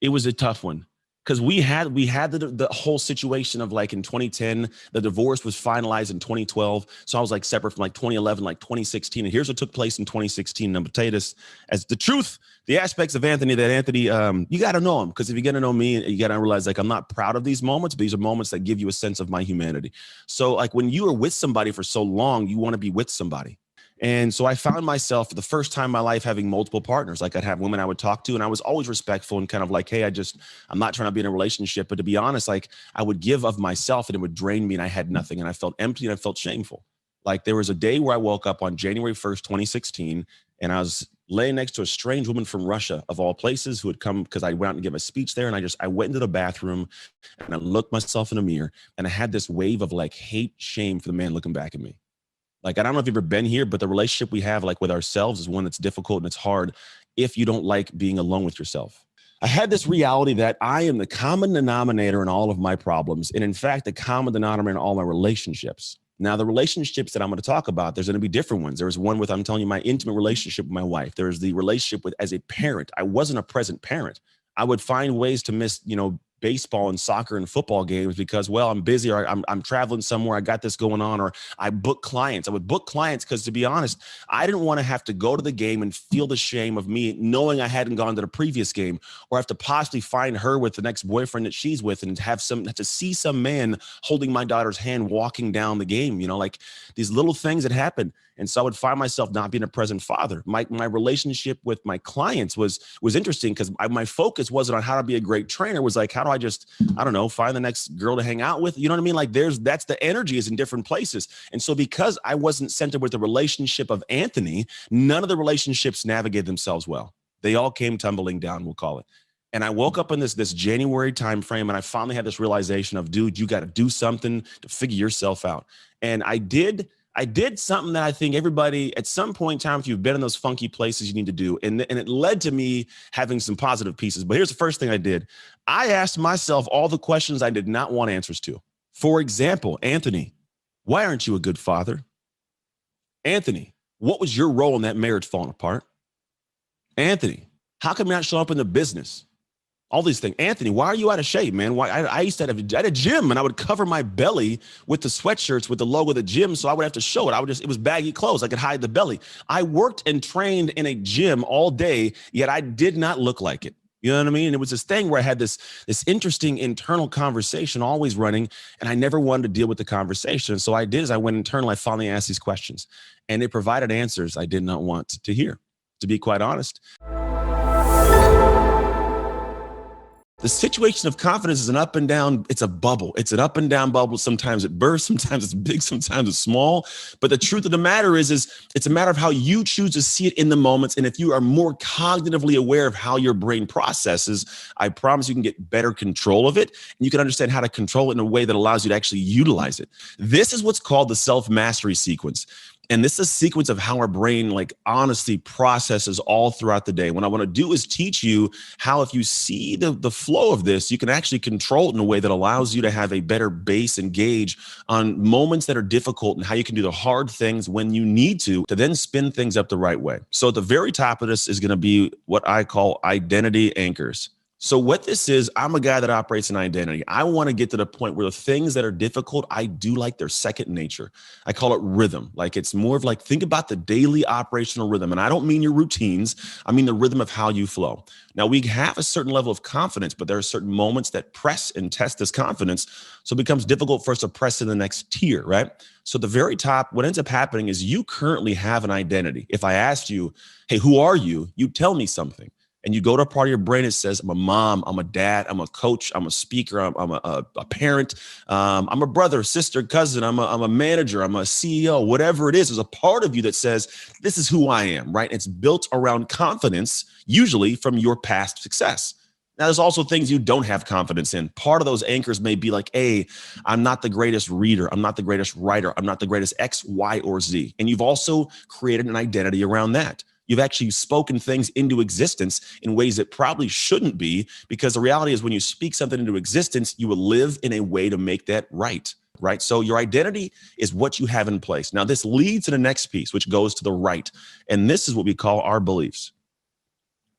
It was a tough one. Because we had the whole situation of like in 2010, the divorce was finalized in 2012. So I was like separate from like 2011, like 2016. And here's what took place in 2016. And I'm going to tell you this as the truth, the aspects of Anthony, you got to know him. Because if you're going to know me, you got to realize like I'm not proud of these moments, but these are moments that give you a sense of my humanity. So like when you are with somebody for so long, you want to be with somebody. And so I found myself for the first time in my life having multiple partners. Like I'd have women I would talk to and I was always respectful and kind of like, hey, I'm not trying to be in a relationship. But to be honest, like I would give of myself and it would drain me and I had nothing and I felt empty and I felt shameful. Like there was a day where I woke up on January 1st, 2016, and I was laying next to a strange woman from Russia of all places who had come because I went out and give a speech there. And I went into the bathroom and I looked myself in the mirror and I had this wave of like hate, shame for the man looking back at me. Like, I don't know if you've ever been here, but the relationship we have like with ourselves is one that's difficult and it's hard if you don't like being alone with yourself. I had this reality that I am the common denominator in all of my problems. And in fact, the common denominator in all my relationships. Now, the relationships that I'm going to talk about, there's going to be different ones. There's one with, I'm telling you, my intimate relationship with my wife. There's the relationship with as a parent. I wasn't a present parent. I would find ways to miss, baseball and soccer and football games because, well, I'm busy or I'm traveling somewhere. I got this going on, or I book clients. I would book clients because, to be honest, I didn't want to have to go to the game and feel the shame of me knowing I hadn't gone to the previous game, or have to possibly find her with the next boyfriend that she's with and have to see some man holding my daughter's hand walking down the game, like these little things that happen. And so I would find myself not being a present father. My relationship with my clients was interesting because my focus wasn't on how to be a great trainer. It was like, how do I just, find the next girl to hang out with? You know what I mean? Like that's the energy is in different places. And so because I wasn't centered with the relationship of Anthony, none of the relationships navigated themselves well. They all came tumbling down, we'll call it. And I woke up in this January time frame and I finally had this realization of, dude, you got to do something to figure yourself out. And I did I did something that I think everybody at some point in time, if you've been in those funky places, you need to do. And it led to me having some positive pieces. But here's the first thing I did. I asked myself all the questions I did not want answers to. For example, Anthony, why aren't you a good father? Anthony, what was your role in that marriage falling apart? Anthony, how come you're not showing up in the business? All these things. Anthony, why are you out of shape, man? Why? I used to have a gym, and I would cover my belly with the sweatshirts with the logo of the gym, so I would have to show it. It was baggy clothes. I could hide the belly. I worked and trained in a gym all day, yet I did not look like it. You know what I mean? And it was this thing where I had this interesting internal conversation always running, and I never wanted to deal with the conversation. So I did is I went internal. I finally asked these questions, and it provided answers I did not want to hear, to be quite honest. The situation of confidence is an up and down. It's a bubble. It's an up and down bubble. Sometimes it bursts, sometimes it's big, sometimes it's small. But the truth of the matter is it's a matter of how you choose to see it in the moments. And if you are more cognitively aware of how your brain processes, I promise you can get better control of it. And you can understand how to control it in a way that allows you to actually utilize it. This is what's called the self-mastery sequence. And this is a sequence of how our brain honestly processes all throughout the day. What I want to do is teach you how, if you see the flow of this, you can actually control it in a way that allows you to have a better base and gauge on moments that are difficult and how you can do the hard things when you need to then spin things up the right way. So at the very top of this is going to be what I call identity anchors. So what this is, I'm a guy that operates in identity. I want to get to the point where the things that are difficult, I do like their second nature. I call it rhythm. It's more of think about the daily operational rhythm. And I don't mean your routines. I mean the rhythm of how you flow. Now, we have a certain level of confidence, but there are certain moments that press and test this confidence. So it becomes difficult for us to press to the next tier, right? So at the very top, what ends up happening is you currently have an identity. If I asked you, hey, who are you? You tell me something. And you go to a part of your brain that says, I'm a mom, I'm a dad, I'm a coach, I'm a speaker, I'm a parent, I'm a brother, sister, cousin, I'm a manager, I'm a CEO, whatever it is. There's a part of you that says, this is who I am, right? It's built around confidence, usually from your past success. Now, there's also things you don't have confidence in. Part of those anchors may be hey, I'm not the greatest reader. I'm not the greatest writer. I'm not the greatest X, Y, or Z. And you've also created an identity around that. You've actually spoken things into existence in ways that probably shouldn't be, because the reality is when you speak something into existence, you will live in a way to make that right? So your identity is what you have in place. Now, this leads to the next piece, which goes to the right. And this is what we call our beliefs.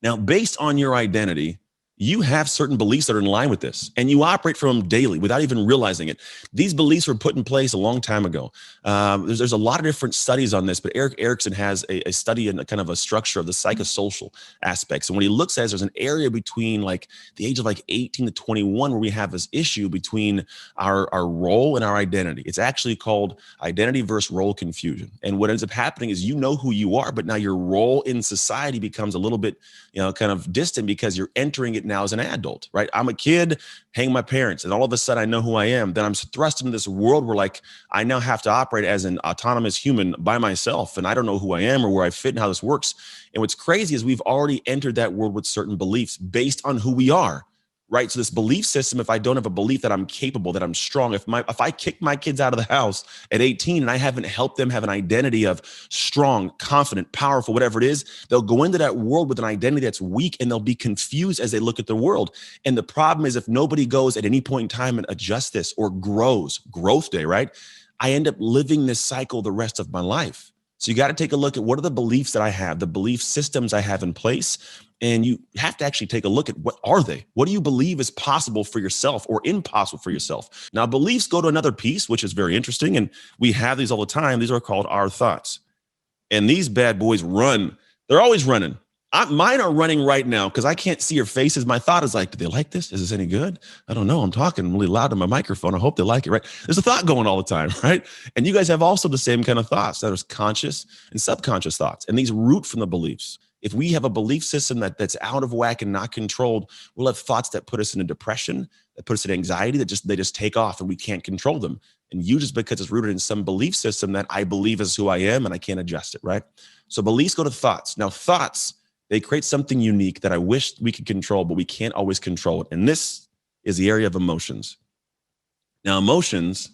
Now, based on your identity, you have certain beliefs that are in line with this, and you operate from them daily without even realizing it. These beliefs were put in place a long time ago. There's a lot of different studies on this, but Erik Erikson has a study in a kind of a structure of the psychosocial aspects. And what he looks at is there's an area between the age of 18 to 21 where we have this issue between our role and our identity. It's actually called identity versus role confusion. And what ends up happening is you know who you are, but now your role in society becomes a little bit kind of distant because you're entering it now as an adult, right? I'm a kid, hang my parents, and all of a sudden I know who I am. Then I'm thrust into this world where I now have to operate as an autonomous human by myself, and I don't know who I am or where I fit and how this works. And what's crazy is we've already entered that world with certain beliefs based on who we are. Right. So this belief system, if I don't have a belief that I'm capable, that I'm strong, if I kick my kids out of the house at 18 and I haven't helped them have an identity of strong, confident, powerful, whatever it is, they'll go into that world with an identity that's weak, and they'll be confused as they look at the world. And the problem is, if nobody goes at any point in time and adjusts this or grows, growth day, right? I end up living this cycle the rest of my life. So you got to take a look at what are the beliefs that I have, the belief systems I have in place. And you have to actually take a look at what are they? What do you believe is possible for yourself or impossible for yourself? Now, beliefs go to another piece, which is very interesting. And we have these all the time. These are called our thoughts. And these bad boys run. They're always running. Mine are running right now because I can't see your faces. My thought is do they like this? Is this any good? I don't know. I'm talking really loud to my microphone. I hope they like it, right? There's a thought going all the time, right? And you guys have also the same kind of thoughts. There's conscious and subconscious thoughts. And these root from the beliefs. If we have a belief system that's out of whack and not controlled, we'll have thoughts that put us into depression, that put us in anxiety, they just take off and we can't control them. And usually it's because it's rooted in some belief system that I believe is who I am and I can't adjust it, right? So beliefs go to thoughts. Now thoughts, they create something unique that I wish we could control, but we can't always control it. And this is the area of emotions. Now emotions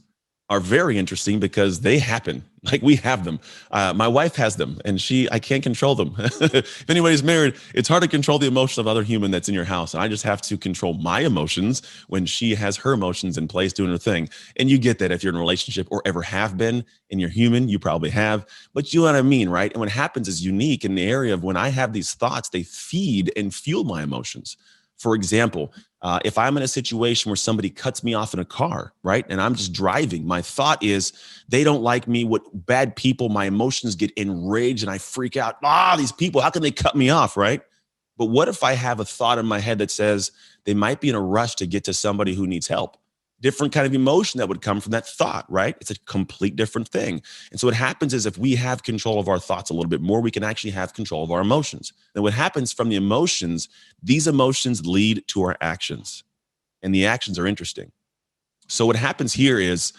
are very interesting because they happen. Like we have them. My wife has them, and I can't control them. If anybody's married, it's hard to control the emotion of other human that's in your house. And I just have to control my emotions when she has her emotions in place doing her thing. And you get that if you're in a relationship or ever have been and you're human, you probably have, but you know what I mean, right? And what happens is unique in the area of when I have these thoughts, they feed and fuel my emotions. For example, if I'm in a situation where somebody cuts me off in a car, right, and I'm just driving, my thought is they don't like me. What bad people, my emotions get enraged and I freak out. These people, how can they cut me off, right? But what if I have a thought in my head that says they might be in a rush to get to somebody who needs help? Different kind of emotion that would come from that thought, right? It's a complete different thing. And so what happens is if we have control of our thoughts a little bit more, we can actually have control of our emotions. And what happens from the emotions, these emotions lead to our actions. And the actions are interesting. So what happens here is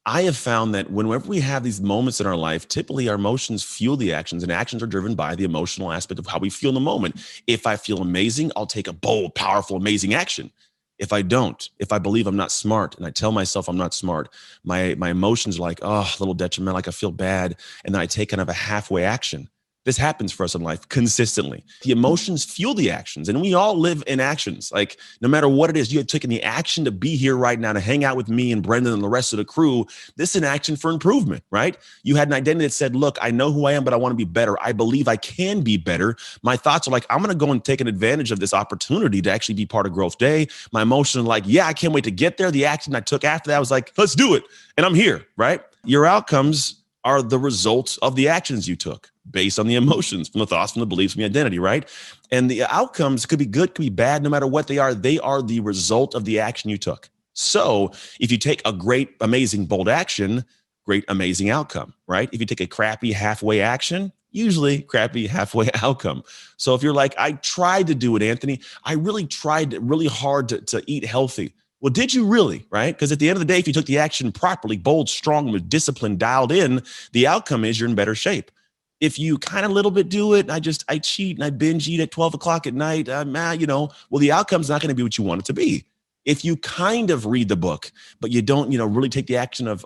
I have found that whenever we have these moments in our life, typically our emotions fuel the actions, and actions are driven by the emotional aspect of how we feel in the moment. If I feel amazing, I'll take a bold, powerful, amazing action. If I don't, if I believe I'm not smart and I tell myself I'm not smart, my emotions are like, a little detriment, like I feel bad. And then I take kind of a halfway action. This happens for us in life consistently. The emotions fuel the actions, and we all live in actions. Like no matter what it is, you have taken the action to be here right now, to hang out with me and Brendan and the rest of the crew. This is an action for improvement, right? You had an identity that said, look, I know who I am, but I want to be better. I believe I can be better. My thoughts are like, I'm going to go and take an advantage of this opportunity to actually be part of Growth Day. My emotions are like, yeah, I can't wait to get there. The action I took after that was like, let's do it. And I'm here, right? Your outcomes are the results of the actions you took based on the emotions, from the thoughts, from the beliefs, from the identity, right? And the outcomes could be good, could be bad, no matter what they are the result of the action you took. So if you take a great, amazing, bold action, great, amazing outcome, right? If you take a crappy, halfway action, usually crappy, halfway outcome. So if you're like, I tried to do it, Anthony, I really tried really hard to eat healthy. Well, did you really, right? Because at the end of the day, if you took the action properly, bold, strong, with discipline dialed in, the outcome is you're in better shape. If you kind of little bit do it, I cheat and I binge eat at 12 o'clock at night, well, the outcome's not going to be what you want it to be. If you kind of read the book, but you don't, really take the action of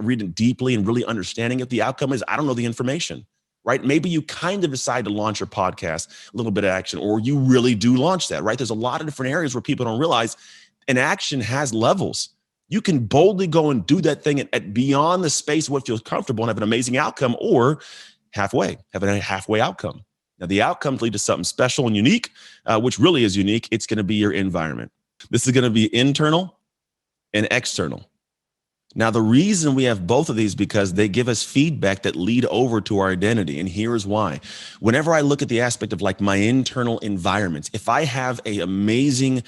reading deeply and really understanding it, the outcome is, I don't know the information, right? Maybe you kind of decide to launch your podcast, a little bit of action, or you really do launch that, right? There's a lot of different areas where people don't realize an action has levels. You can boldly go and do that thing at beyond the space of what feels comfortable and have an amazing outcome, or have a halfway outcome. Now, the outcomes lead to something special and unique, which really is unique. It's going to be your environment. This is going to be internal and external. Now, the reason we have both of these because they give us feedback that lead over to our identity. And here's why. Whenever I look at the aspect of like my internal environments, if I have an amazing,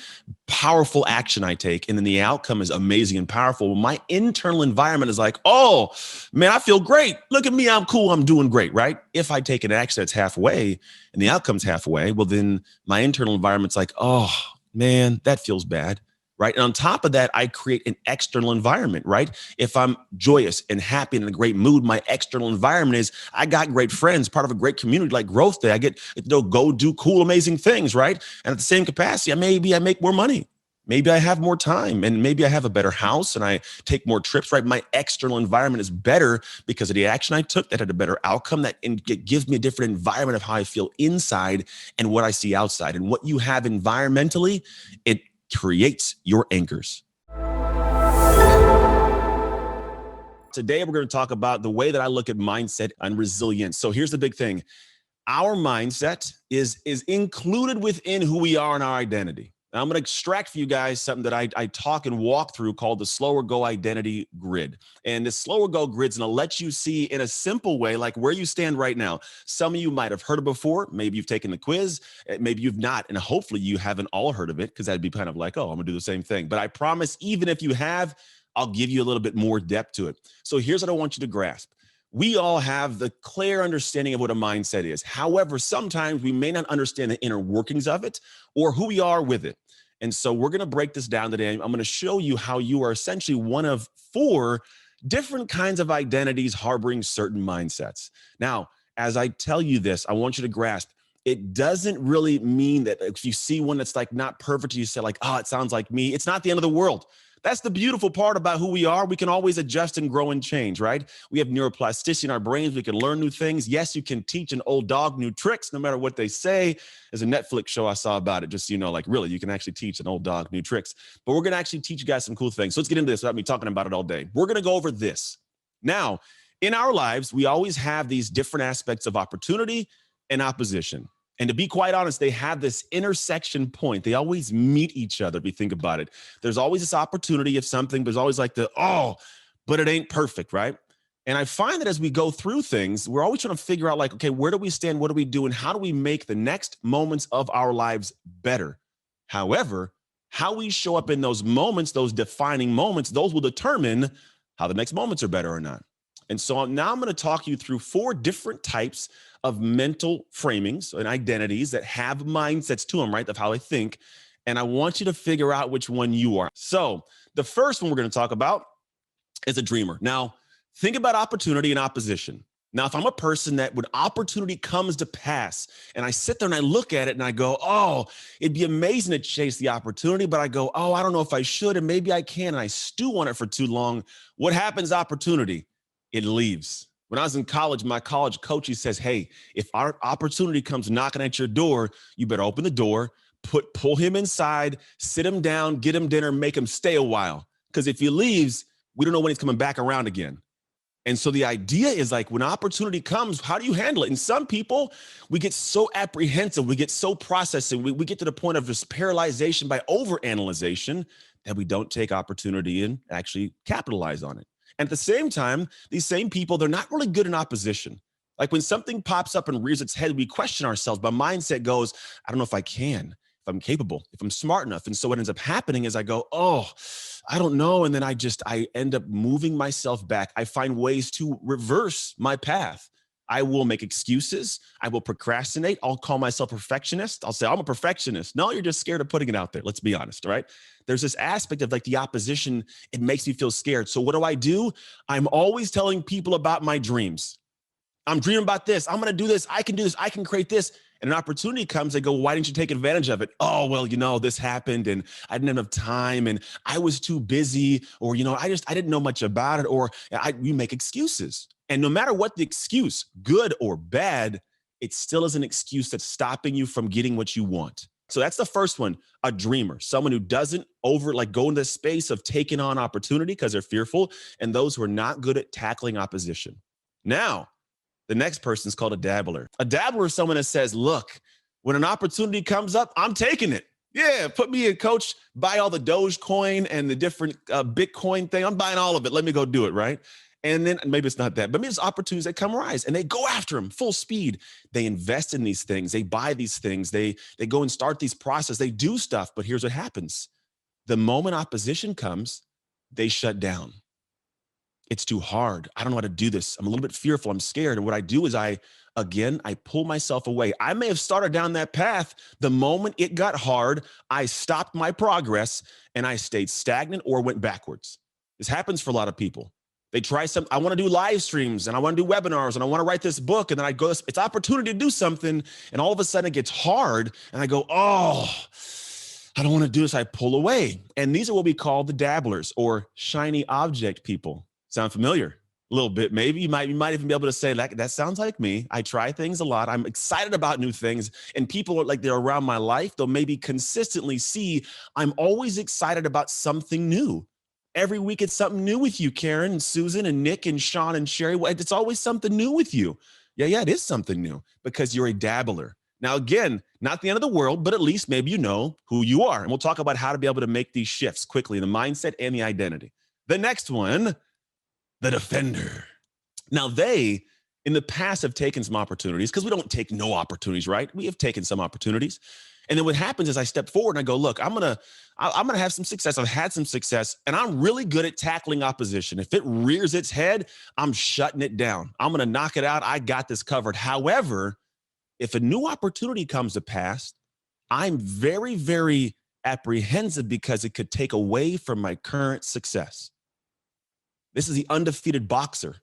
powerful action I take, and then the outcome is amazing and powerful, my internal environment is like, oh, man, I feel great. Look at me. I'm cool. I'm doing great, right? If I take an action that's halfway and the outcome's halfway, well, then my internal environment's like, oh, man, that feels bad. Right. And on top of that, I create an external environment, right? If I'm joyous and happy and in a great mood, my external environment is I got great friends, part of a great community like GrowthDay. I get to go do cool, amazing things, right? And at the same capacity, maybe I make more money. Maybe I have more time, and maybe I have a better house and I take more trips, right? My external environment is better because of the action I took that had a better outcome, that it gives me a different environment of how I feel inside and what I see outside. And what you have environmentally, it creates your anchors. Today, we're going to talk about the way that I look at mindset and resilience. So here's the big thing. Our mindset is included within who we are and our identity. Now, I'm going to extract for you guys something that I talk and walk through called the Slower Go Identity Grid. And the Slower Go Grid's going to let you see in a simple way, like where you stand right now. Some of you might have heard it before. Maybe you've taken the quiz. Maybe you've not. And hopefully you haven't all heard of it, because that'd be kind of like, oh, I'm going to do the same thing. But I promise, even if you have, I'll give you a little bit more depth to it. So here's what I want you to grasp. We all have the clear understanding of what a mindset is. However, sometimes we may not understand the inner workings of it or who we are with it. And so we're going to break this down today. I'm going to show you how you are essentially one of 4 different kinds of identities harboring certain mindsets. Now, as I tell you this, I want you to grasp, it doesn't really mean that if you see one that's like not perfect, you say like, oh, it sounds like me. It's not the end of the world. That's the beautiful part about who we are. We can always adjust and grow and change, right? We have neuroplasticity in our brains. We can learn new things. Yes, you can teach an old dog new tricks, no matter what they say. There's a Netflix show I saw about it, just so you know, like really, you can actually teach an old dog new tricks. But we're going to actually teach you guys some cool things. So let's get into this without me talking about it all day. We're going to go over this. Now, in our lives, we always have these different aspects of opportunity and opposition. And to be quite honest, they have this intersection point. They always meet each other, if you think about it. There's always this opportunity of something. There's always like but it ain't perfect, right? And I find that as we go through things, we're always trying to figure out like, okay, where do we stand? What do we do? And how do we make the next moments of our lives better? However, how we show up in those moments, those defining moments, those will determine how the next moments are better or not. And so now I'm going to talk you through 4 different types of mental framings and identities that have mindsets to them, right? Of how I think. And I want you to figure out which one you are. So the first one we're going to talk about is a dreamer. Now, think about opportunity and opposition. Now, if I'm a person that when opportunity comes to pass and I sit there and I look at it and I go, oh, it'd be amazing to chase the opportunity, but I go, oh, I don't know if I should, and maybe I can, and I stew on it for too long. What happens opportunity? It leaves. When I was in college, my college coach, he says, hey, if our opportunity comes knocking at your door, you better open the door, pull him inside, sit him down, get him dinner, make him stay a while. Because if he leaves, we don't know when he's coming back around again. And so the idea is like when opportunity comes, how do you handle it? And some people, we get so apprehensive, we get so processing, we get to the point of just paralyzation by overanalyzation that we don't take opportunity and actually capitalize on it. And at the same time, these same people, they're not really good in opposition. Like when something pops up and rears its head, we question ourselves. My mindset goes, I don't know if I can, if I'm capable, if I'm smart enough. And so what ends up happening is I go, oh, I don't know. And then I end up moving myself back. I find ways to reverse my path. I will make excuses. I will procrastinate. I'll call myself a perfectionist. I'll say, I'm a perfectionist. No, you're just scared of putting it out there. Let's be honest, right? There's this aspect of like the opposition. It makes me feel scared. So what do? I'm always telling people about my dreams. I'm dreaming about this. I'm going to do this. I can do this. I can create this. And an opportunity comes, they go, why didn't you take advantage of it? Oh, well, this happened and I didn't have enough time and I was too busy, or, I didn't know much about it, or we make excuses. And no matter what the excuse, good or bad, it still is an excuse that's stopping you from getting what you want. So that's the first one, a dreamer, someone who doesn't go in the space of taking on opportunity because they're fearful, and those who are not good at tackling opposition. Now, the next person is called a dabbler. A dabbler is someone that says, look, when an opportunity comes up, I'm taking it. Yeah, put me in, coach, buy all the Dogecoin and the different Bitcoin thing. I'm buying all of it. Let me go do it, right? And then maybe it's not that, but maybe it's opportunities that come rise and they go after them full speed. They invest in these things. They buy these things. They go and start these processes. They do stuff, but here's what happens. The moment opposition comes, they shut down. It's too hard. I don't know how to do this. I'm a little bit fearful. I'm scared. And what I do is I pull myself away. I may have started down that path. The moment it got hard, I stopped my progress and I stayed stagnant or went backwards. This happens for a lot of people. They try I want to do live streams and I want to do webinars and I want to write this book. And then I go, it's opportunity to do something. And all of a sudden it gets hard. And I go, oh, I don't want to do this. I pull away. And these are what we call the dabblers or shiny object people. Sound familiar? A little bit, maybe. You might even be able to say, that sounds like me. I try things a lot. I'm excited about new things. And people are like, they're around my life. They'll maybe consistently see I'm always excited about something new. Every week it's something new with you, Karen and Susan and Nick and Sean and Sherry. It's always something new with you. Yeah, it is something new because you're a dabbler. Now, again, not the end of the world, but at least maybe you know who you are. And we'll talk about how to be able to make these shifts quickly, the mindset and the identity. The next one, the defender. Now, they, in the past, have taken some opportunities because we don't take no opportunities, right? We have taken some opportunities. And then what happens is I step forward and I go, look, I'm going to have some success. I've had some success and I'm really good at tackling opposition. If it rears its head, I'm shutting it down. I'm going to knock it out. I got this covered. However, if a new opportunity comes to pass, I'm very, very apprehensive because it could take away from my current success. This is the undefeated boxer.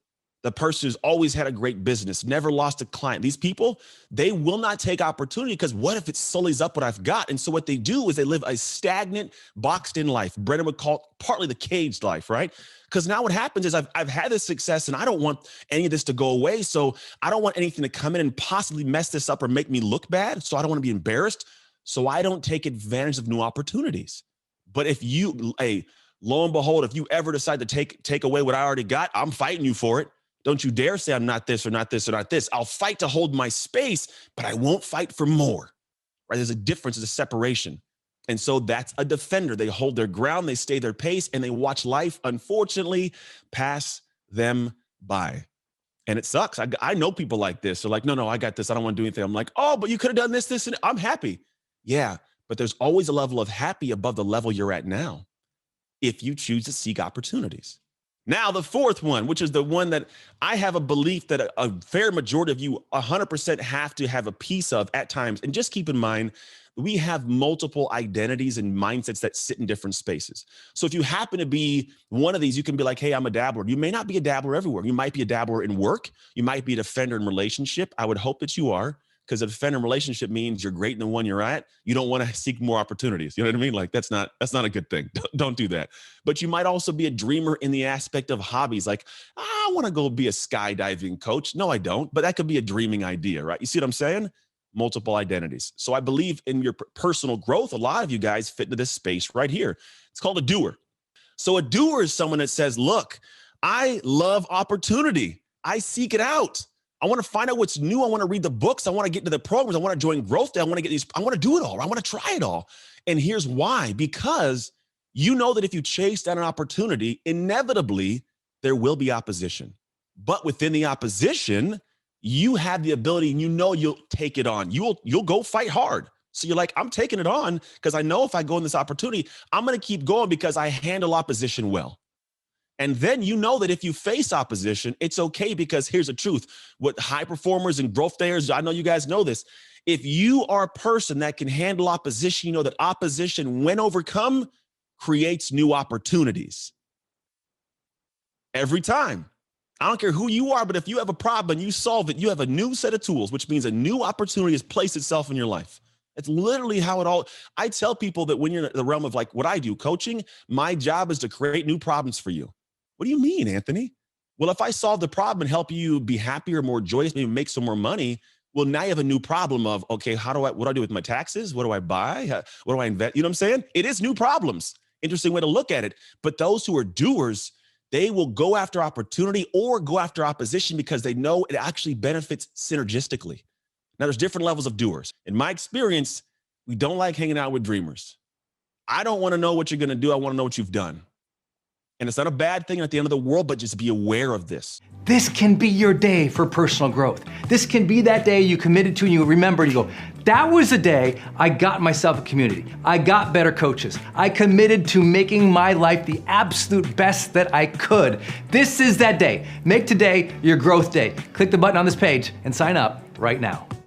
the person who's always had a great business, never lost a client. These people, they will not take opportunity because what if it sullies up what I've got? And so what they do is they live a stagnant, boxed in life. BRENDON would call it partly the caged life, right? Because now what happens is I've had this success and I don't want any of this to go away. So I don't want anything to come in and possibly mess this up or make me look bad. So I don't want to be embarrassed. So I don't take advantage of new opportunities. But if you, lo and behold, if you ever decide to take away what I already got, I'm fighting you for it. Don't you dare say I'm not this or not this or not this. I'll fight to hold my space, but I won't fight for more, right? There's a difference, there's a separation. And so that's a defender. They hold their ground, they stay their pace, and they watch life, unfortunately, pass them by. And it sucks. I know people like this. They're like, no, I got this. I don't want to do anything. I'm like, oh, but you could have done this, and I'm happy. Yeah, but there's always a level of happy above the level you're at now if you choose to seek opportunities. Now, the fourth one, which is the one that I have a belief that a fair majority of you 100% have to have a piece of at times. And just keep in mind, we have multiple identities and mindsets that sit in different spaces. So if you happen to be one of these, you can be like, hey, I'm a dabbler. You may not be a dabbler everywhere. You might be a dabbler in work. You might be a defender in relationship. I would hope that you are, because a defender in relationship means you're great in the one you're at. You don't want to seek more opportunities. You know what I mean? Like that's not a good thing. Don't do that. But you might also be a dreamer in the aspect of hobbies. Like, I want to go be a skydiving coach. No, I don't. But that could be a dreaming idea, right? You see what I'm saying? Multiple identities. So I believe in your personal growth, a lot of you guys fit into this space right here. It's called a doer. So a doer is someone that says, look, I love opportunity. I seek it out. I want to find out what's new. I want to read the books. I want to get into the programs. I want to join GrowthDay. I want to get these. I want to do it all. I want to try it all. And here's why. Because you know that if you chase down an opportunity, inevitably there will be opposition. But within the opposition, you have the ability, and you know you'll take it on. You'll go fight hard. So you're like, I'm taking it on because I know if I go in this opportunity, I'm going to keep going because I handle opposition well. And then you know that if you face opposition, it's okay, because here's the truth. What high performers and GrowthDayers, I know you guys know this. If you are a person that can handle opposition, you know that opposition, when overcome, creates new opportunities. Every time. I don't care who you are, but if you have a problem and you solve it, you have a new set of tools, which means a new opportunity has placed itself in your life. It's literally how it all, I tell people that when you're in the realm of like what I do, coaching, my job is to create new problems for you. What do you mean, Anthony? Well, if I solve the problem and help you be happier, more joyous, maybe make some more money, well, now you have a new problem of, okay, what do I do with my taxes? What do I buy? What do I invest? You know what I'm saying? It is new problems. Interesting way to look at it. But those who are doers, they will go after opportunity or go after opposition because they know it actually benefits synergistically. Now, there's different levels of doers. In my experience, we don't like hanging out with dreamers. I don't want to know what you're going to do. I want to know what you've done. And it's not a bad thing at the end of the world, but just be aware of this. This can be your day for personal growth. This can be that day you committed to and you remember, you go, that was the day I got myself a community. I got better coaches. I committed to making my life the absolute best that I could. This is that day. Make today your growth day. Click the button on this page and sign up right now.